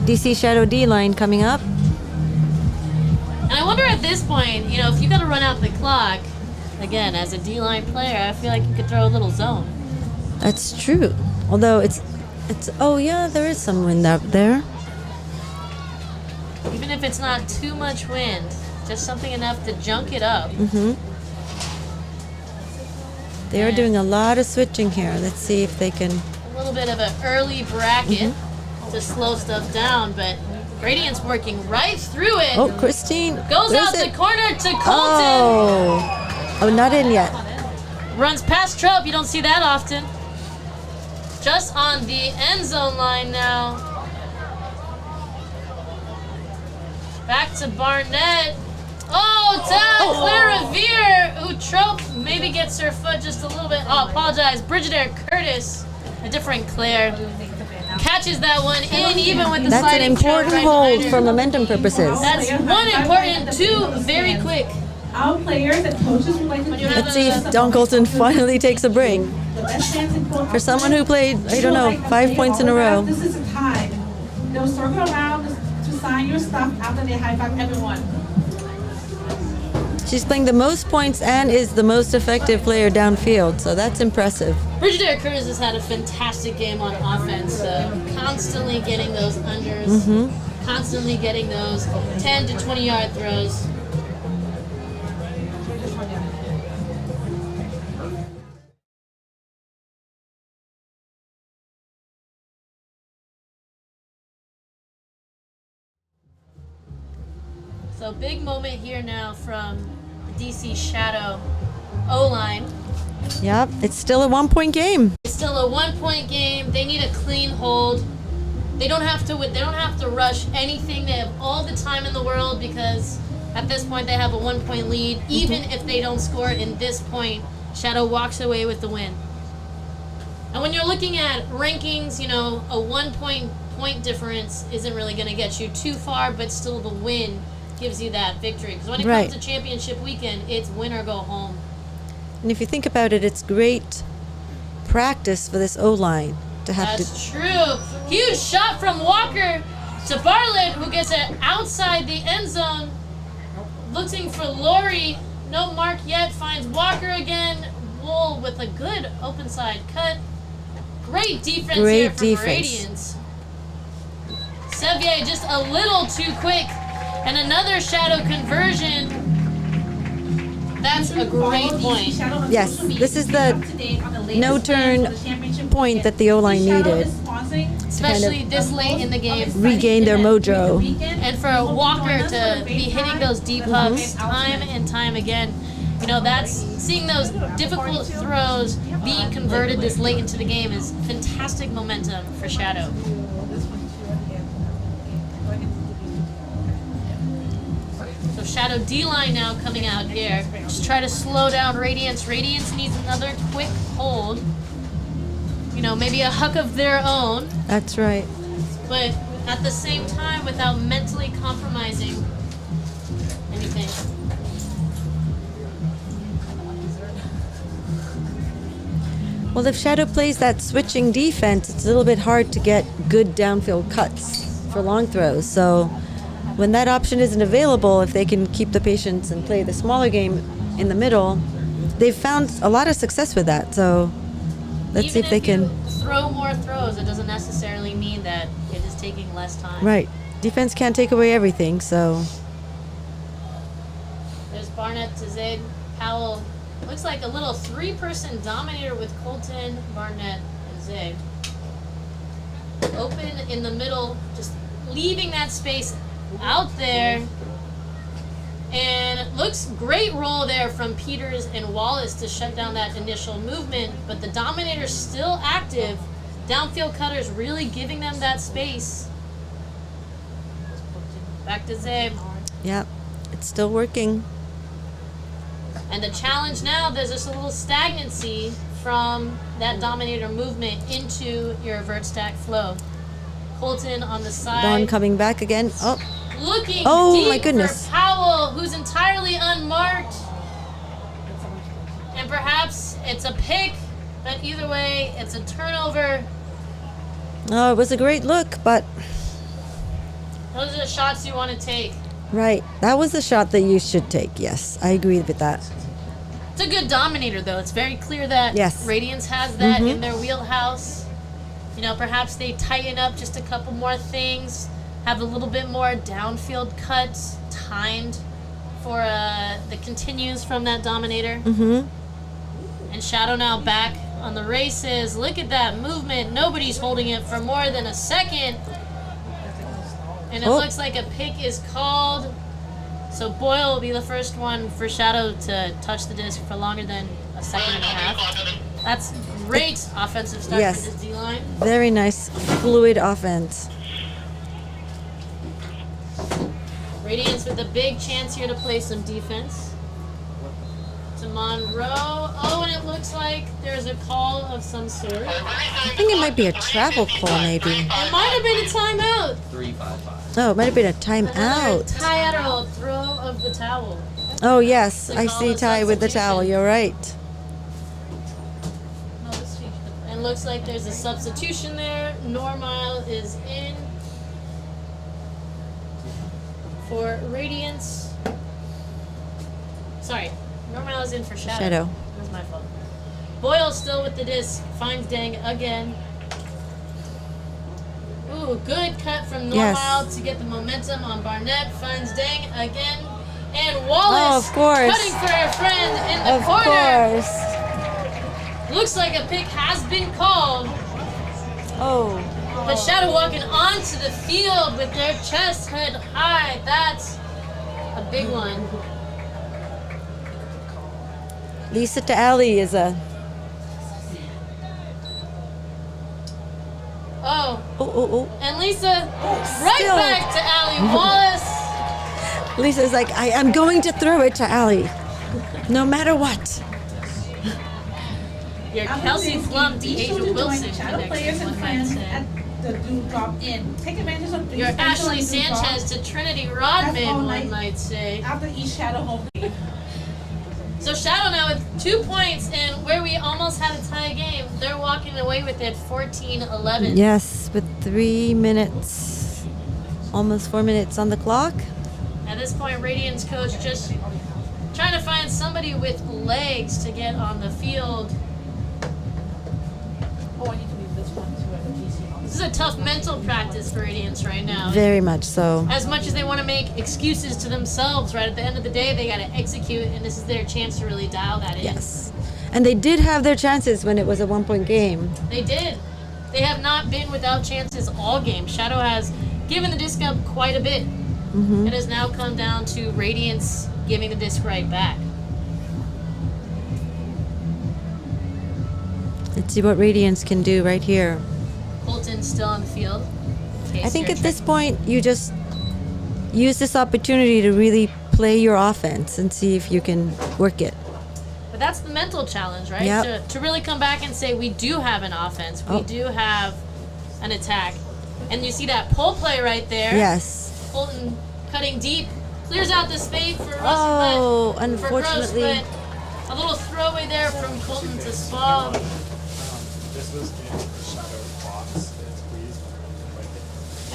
DC Shadow D line coming up. And I wonder at this point, you know, if you got to run out the clock, again, as a D-line player, I feel like you could throw a little zone. That's true. Although it's oh yeah, there is some wind up there. Even if it's not too much wind, just something enough to junk it up. They are doing a lot of switching here. Let's see if they can. A little bit of an early bracket to slow stuff down, but Radiance working right through it. Oh, Christine Goes where's out the it? corner to Colton. Oh, not in yet. Runs past Trope. You don't see that often. Just on the end zone line now. Back to Barnett. Oh, Clear Revere, who Trope maybe gets her foot just a little bit. Oh, apologize. Brigadier Curtis, a different Claire, catches that one in even with the That's an sliding choke important right hold behind for her. momentum purposes. That's one important, two very quick. Our players and coaches would like to Let's see if Don Colton finally takes a break. the best chance in quote. For someone who played, I don't know, 5 points in a row. This is a time. They'll circle around to sign your stuff after they high five everyone. She's playing the most points and is the most effective player downfield, so that's impressive. Brigadier Curtis has had a fantastic game on offense, constantly getting those unders, constantly getting those 10 to 20 yard throws. So big moment here now from the DC Shadow O-line. Yep, it's still a 1 point game. It's still a 1 point game. They need a clean hold. They don't have to. They don't have to rush anything. They have all the time in the world because at this point they have a 1 point lead. Even if they don't score in this point, Shadow walks away with the win. And when you're looking at rankings, you know, a 1 point difference isn't really going to get you too far, but still the win gives you that victory. Because when it comes to championship weekend, it's win or go home. And if you think about it, it's great practice for this O-line to have That's true. Huge shot from Walker to Bartlett, who gets it outside the end zone. Looking for Lori. No mark yet. Finds Walker again. Wool with a good open side cut. Great defense here from Radiance. Sevier just a little too quick. And another Shadow conversion. That's a great point. Yes, this is the no-turn point that the O-line needed. Especially this late in the game. Regain their mojo. And for Walker to be hitting those deep hugs time and time again, you know, that's seeing those difficult throws being converted this late into the game is fantastic momentum for Shadow. So Shadow D-line now coming out here. Just try to slow down Radiance. Radiance needs another quick hold. You know, maybe a huck of their own. That's right. But at the same time, without mentally compromising anything. Well, if Shadow plays that switching defense, it's a little bit hard to get good downfield cuts for long throws. So when that option isn't available, if they can keep the patience and play the smaller game in the middle, they've found a lot of success with that. So let's see if they can. You throw more throws, it doesn't necessarily mean that it is taking less time. Right. Defense can't take away everything, so. There's Barnett to Zaid. Powell looks like a little 3-person dominator with Colton, Barnett, and Zaid. Open in the middle, just leaving that space out there. And it looks great roll there from Peters and Wallace to shut down that initial movement, but the dominator's still active. Downfield cutters really giving them that space. Back to Zaid. Yep, it's still working. And the challenge now, there's just a little stagnancy from that dominator movement into your vert stack flow. Colton on the side. Dawn coming back again. Oh, Looking Oh, my deep goodness. for Powell, who's entirely unmarked. And perhaps it's a pick, but either way, it's a turnover. oh, it was a great look, but Those are the shots you want to take. right, that was the shot that you should take. Yes, I agree with that. It's a good dominator, though. It's very clear that Yes. Radiance has that in their wheelhouse. You know, perhaps they tighten up just a couple more things, have a little bit more downfield cuts timed for the continues from that dominator. And Shadow now back on the races. Look at that movement. Nobody's holding it for more than a second. And it Oh. looks like a pick is called. So Boyle will be the first one for Shadow to touch the disc for longer than a second and a half. That's great offensive start Yes. for this D-line. Very nice, fluid offense. Radiance with a big chance here to play some defense. To Monroe. Oh, and it looks like there's a call of some sort. It I think it might be a travel call, maybe. might have been a timeout. 3-5-5. Oh, it might have been a Another timeout. Tyadol throw of the towel. Oh, yes, They I call see it Ty with the towel. substitution. You're right. And looks like there's a substitution there. Normile is in for Radiance. Sorry, Normile is in for Shadow. Shadow. That's my fault. Boyle still with the disc. Finds Dang again. Ooh, good cut from Yes. Normile to get the momentum on Barnett. Finds Dang again. And Wallace Oh, of course. cutting for her friend in the Of corner. course. Looks like a pick has been called. Oh, But Shadow walking onto the field with their chest head high. That's a big one. Lisa to Ali is a. Oh, Oh. and Lisa right Still. back to Allie Wallace. Lisa's like, I'm going to throw it to Ali, no matter what. Your Kelsey Flum, Deasia Wilson Shadow players connection, and one might friends say. at the do drop in. Take advantage of the Your special Ashley and do drop Sanchez to Trinity That's all Rodman, one night. might say. after each shadow home game. So Shadow now with 2 points, and where we almost had a tie game, they're walking away with it 14-11. Yes, with 3 minutes, almost 4 minutes on the clock. At this point, Radiance coach just trying to find somebody with legs to get on the field. Oh, I need to leave this one too at the PC. This is a tough mental practice for Radiance right now. Very much so. As much as they want to make excuses to themselves, right at the end of the day, they got to execute, and this is their chance to really dial that in. Yes. And they did have their chances when it was a 1-point game. They did. They have not been without chances all game. Shadow has given the disc up quite a bit. It has now come down to Radiance giving the disc right back. Let's see what Radiance can do right here. Colton still on the field. I think at this point, you just use this opportunity to really play your offense and see if you can work it. But that's the mental challenge, right? Yep. To really come back and say, we do have an offense. We Oh. do have an attack. And you see that pull play right there. Yes. Colton cutting deep. Clears out the space for Russell. Oh, for unfortunately. Gross, but a little throwaway there from Colton to Spa. This was in the shadow box. It's please.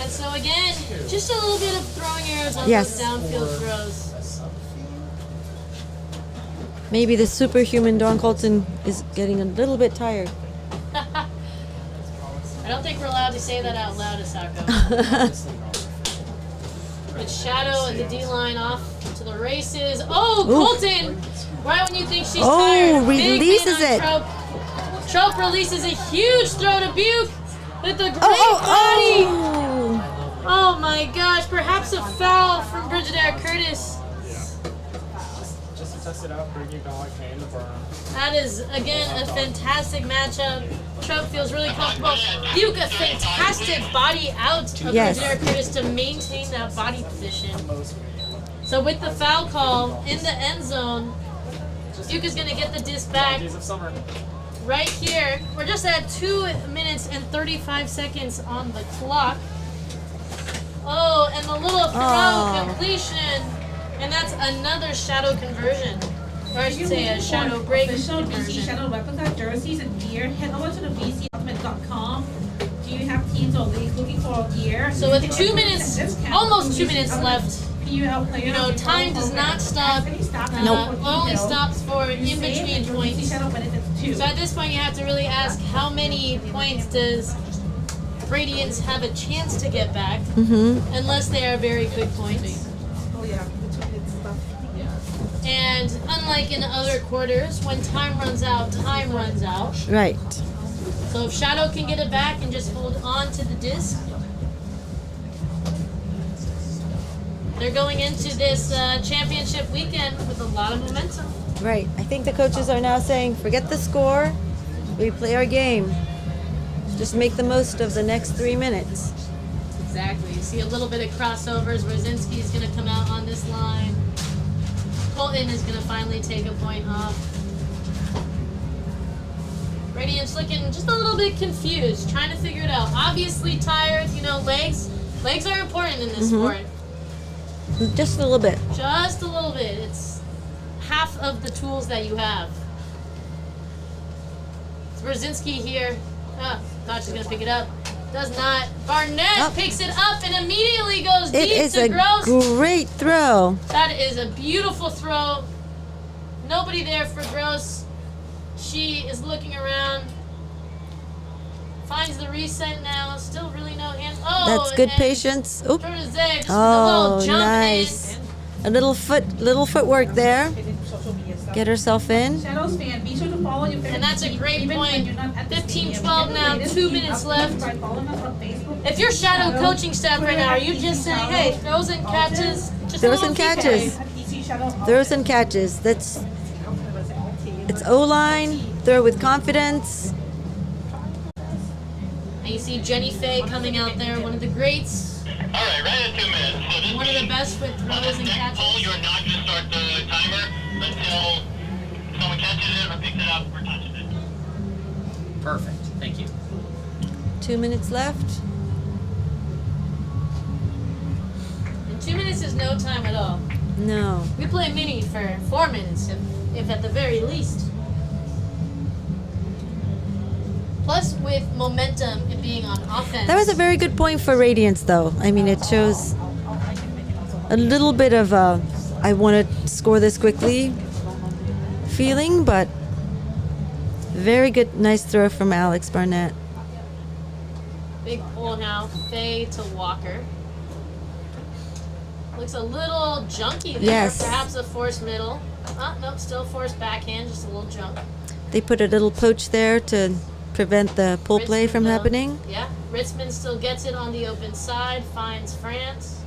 And so again, just a little bit of throwing errors on Yes. those downfield throws. Maybe the superhuman Don Colton is getting a little bit tired. I don't think we're allowed to say that out loud, Asako. But Shadow and the D-line off to the races. Oh, Colton! Right when you think she's tired. Big releases man on it. Trope. Trope releases a huge throw to Buke with a great body. Oh my gosh, perhaps a foul from Brigadier Curtis. Just to test it out, bring you back in the burn. That is, again, a fantastic matchup. Trope feels really comfortable. Buke, a fantastic body out of Yes. Brigadier Curtis to maintain that body position. So with the foul call in the end zone, Duke is going to get the disc back Days of summer. right here. We're just at 2 minutes and 35 seconds on the clock. Oh, and the little throw completion. And that's another shadow conversion. Or I should say a shadow break Official VC conversion. Shadow replica jerseys and gear. Head over to the VCUltimate.com. Do you have teams or leagues looking for gear? So with 2 minutes, almost 2 minutes left, PUL players. you know, time does not stop. Only stops for in between points. So at this point, you have to really ask how many points does Radiance have a chance to get back, unless they are very quick points. Oh yeah, it's stuff. And unlike in other quarters, when time runs out, time runs out. Right. So if Shadow can get it back and just hold on to the disc, they're going into this championship weekend with a lot of momentum. Right. I think the coaches are now saying, forget the score. We play our game. Just make the most of the next 3 minutes. Exactly. You see a little bit of crossovers. Brzezinski is going to come out on this line. Colton is going to finally take a point off. Radiance looking just a little bit confused, trying to figure it out. Obviously tired. You know, legs are important in this sport. Just a little bit. Just a little bit. It's half of the tools that you have. It's Brzezinski here. Thought she's going to pick it up. Does not. Barnett picks it up and immediately goes It deep is to a Gross. great throw. That is a beautiful throw. Nobody there for Gross. She is looking around. Finds the reset now. Still really no hands. Oh, That's good and patience. Oop. Brzezinski just with a Oh, little jump nice. in. A little footwork there. Get herself in. Shadows fan, be sure to follow your favorite And that's a team, great even point. when you're not at the 15-12 stadium. now, Get the 2 latest minutes team left. updates by following us on Facebook. If you're shadow coaching staff right now, are you just saying, hey, throws and catches? Just a Throws little and feedback. catches. DC Shadow Throws and catches. That's it's O-line. Throw with confidence. And you see Jenny Faye coming out there, one of the greats, All right, right at 2 minutes. So this one of the means best with on throws the and next poll, catches. you're not going to start the timer until someone catches it or picks it up or touches it. Perfect. Thank you. 2 minutes left. And 2 minutes is no time at all. No. We play mini for 4 minutes, if at the very least. Plus, with momentum and being on offense. That was a very good point for Radiance, though. I mean, it shows a little bit of a I want to score this quickly feeling, but very good, nice throw from Alex Barnett. Big pull now, Faye to Walker. Looks a little junky there. Yes. Perhaps a forced middle. Nope, still forced backhand, just a little jump. They put a little poach there to prevent the pull play Ritzman, from though. happening. Yeah, Ritzman still gets it on the open side, finds France.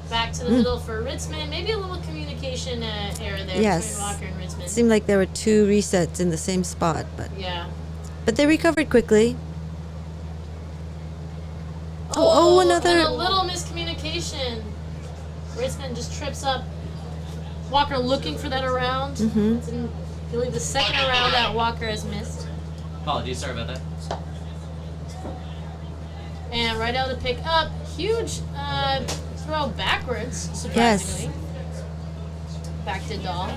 Back to the middle for Ritzman. Maybe a little communication error there Yes. between Walker and Ritzman. It seemed like there were 2 resets in the same spot, Yeah. but they recovered quickly. Another. And a little miscommunication. Ritzman just trips up. Walker looking for that around. Didn't believe the second around that Walker has missed. Apologies. Sorry about that. And right out to pick up. Huge throw backwards, surprisingly. Back to Dahl.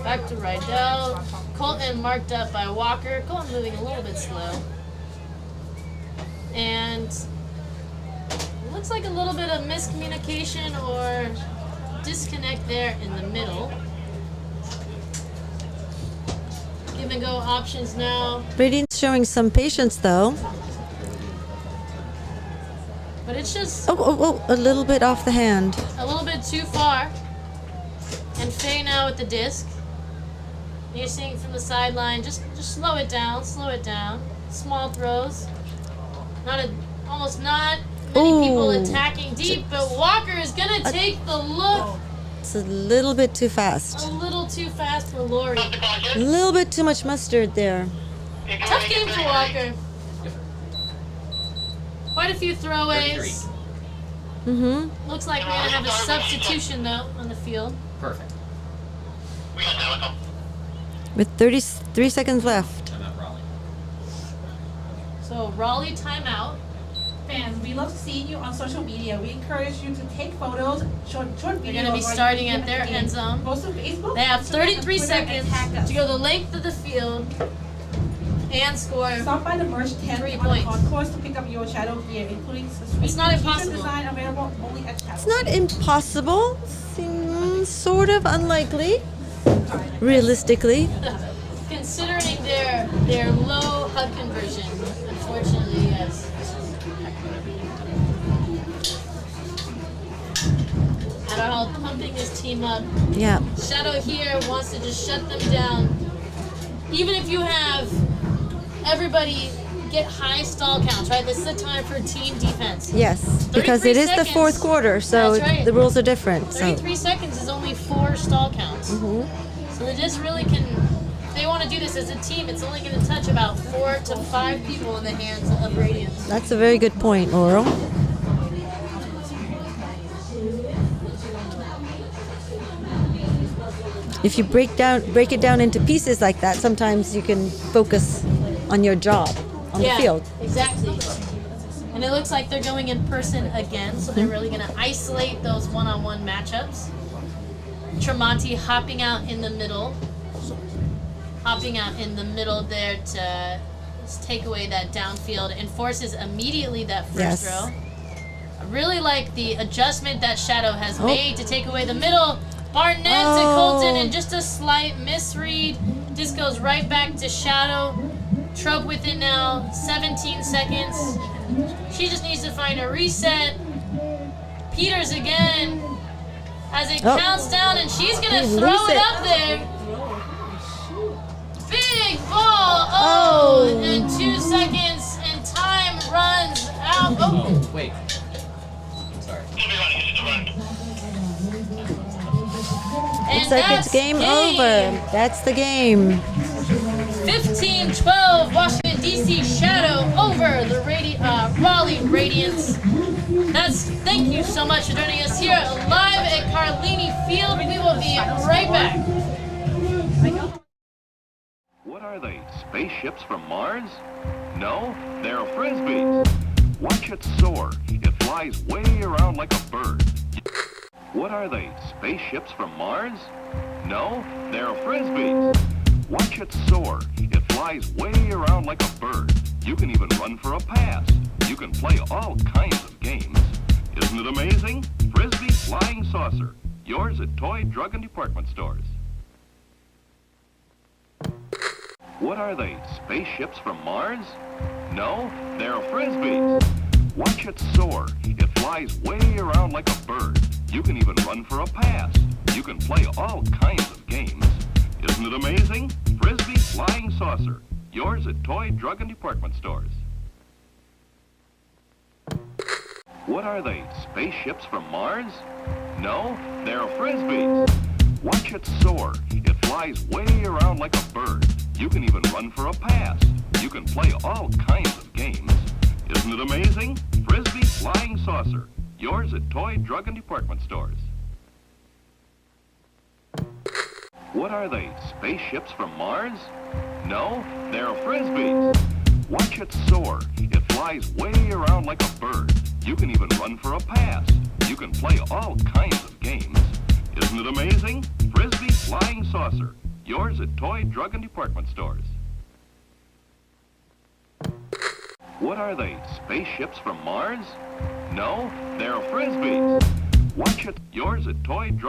Back to Rydell. Colton marked up by Walker. Colton moving a little bit slow. And Looks like a little bit of miscommunication or disconnect there in the middle. Give and go options now, Radiance showing some patience though. but it's just A little bit off the hand. a little bit too far. And Faye now with the disc. You're seeing from the sideline. Just slow it down. Slow it down. Small throws. Almost not many people attacking deep, but Walker is gonna take the look. It's a little bit too fast. A little too fast for Lori. A little bit too much mustard there. Tough game for Walker. Quite a few throwaways. Looks like we're gonna have a substitution though on the field. Perfect. We got that. With 33 seconds left. I'm at Raleigh. So Raleigh timeout. Fans, we love seeing you on social media. We encourage you to take photos, short videos. They're gonna be starting at their end zone. Post to Facebook. They have Instagram, 33 Twitter, and seconds tag us. to go the length of the field and score. Stop by the merch tent 3 on points. the concourse to pick up your shadow gear, including some sweet It's not t-shirt impossible. design available only at It's not impossible. Seems sort of unlikely. Realistically. Considering their low HUD conversion, unfortunately, yes. Adderall pumping his team up. Yeah. Shadow here wants to just shut them down. Even if you have everybody get high stall counts, right? This is a time for team defense. Yes. Because it is the 33 fourth seconds. quarter, so That's right. the rules are different. So 33 seconds is only 4 stall counts. So they just really can, if they want to do this as a team, it's only going to touch about 4 to 5 people in the hands of Radiance. that's a very good point, Laurel. If you break it down into pieces like that, sometimes you can focus on your job on the field. Exactly. And it looks like they're going in person again, so they're really going to isolate those one-on-one matchups. Tremonti hopping out in the middle. Hopping out in the middle there to take away that downfield and forces immediately that first Yes. throw. I really like the adjustment that Shadow has made to take away the middle. Barnett to Colton, and just a slight misread. This goes right back to Shadow. Trope with it now, 17 seconds. She just needs to find a reset. Peters again as it counts down, and she's going to throw Release it it. up there. Big ball. Oh, and 2 seconds, and time runs out. Oh, Wait. Sorry. and Looks like it's game over. That's the game. 15-12, Washington, D.C. Shadow over the Raleigh Radiance. Thank you so much for joining us here live at Carlini Field. We will be right back. What are they, spaceships from Mars? No, they're frisbees. Watch it soar. It flies way around like a bird. What are they, spaceships from Mars? No, they're frisbees. Watch it soar. It flies way around like a bird. You can even run for a pass. You can play all kinds of games. Isn't it amazing? Frisbee Flying Saucer. Yours at toy, drug, and department stores. What are they, spaceships from Mars? No, they're frisbees. Watch it soar. It flies way around like a bird. You can even run for a pass. You can play all kinds of games. Isn't it amazing? Frisbee Flying Saucer. Yours at toy, drug, and department stores. What are they, spaceships from Mars? No, they're frisbees. Watch it soar. It flies way around like a bird. You can even run for a pass. You can play all kinds of games. Isn't it amazing? Frisbee Flying Saucer. Yours at toy, drug, and department stores. What are they, spaceships from Mars? No, they're frisbees. Watch it soar. It flies way around like a bird. You can even run for a pass. You can play all kinds of games. Isn't it amazing? Frisbee Flying Saucer. Yours at toy, drug, and department stores. What are they, spaceships from Mars? No, they're Frisbees. Watch it. Yours a toy drop.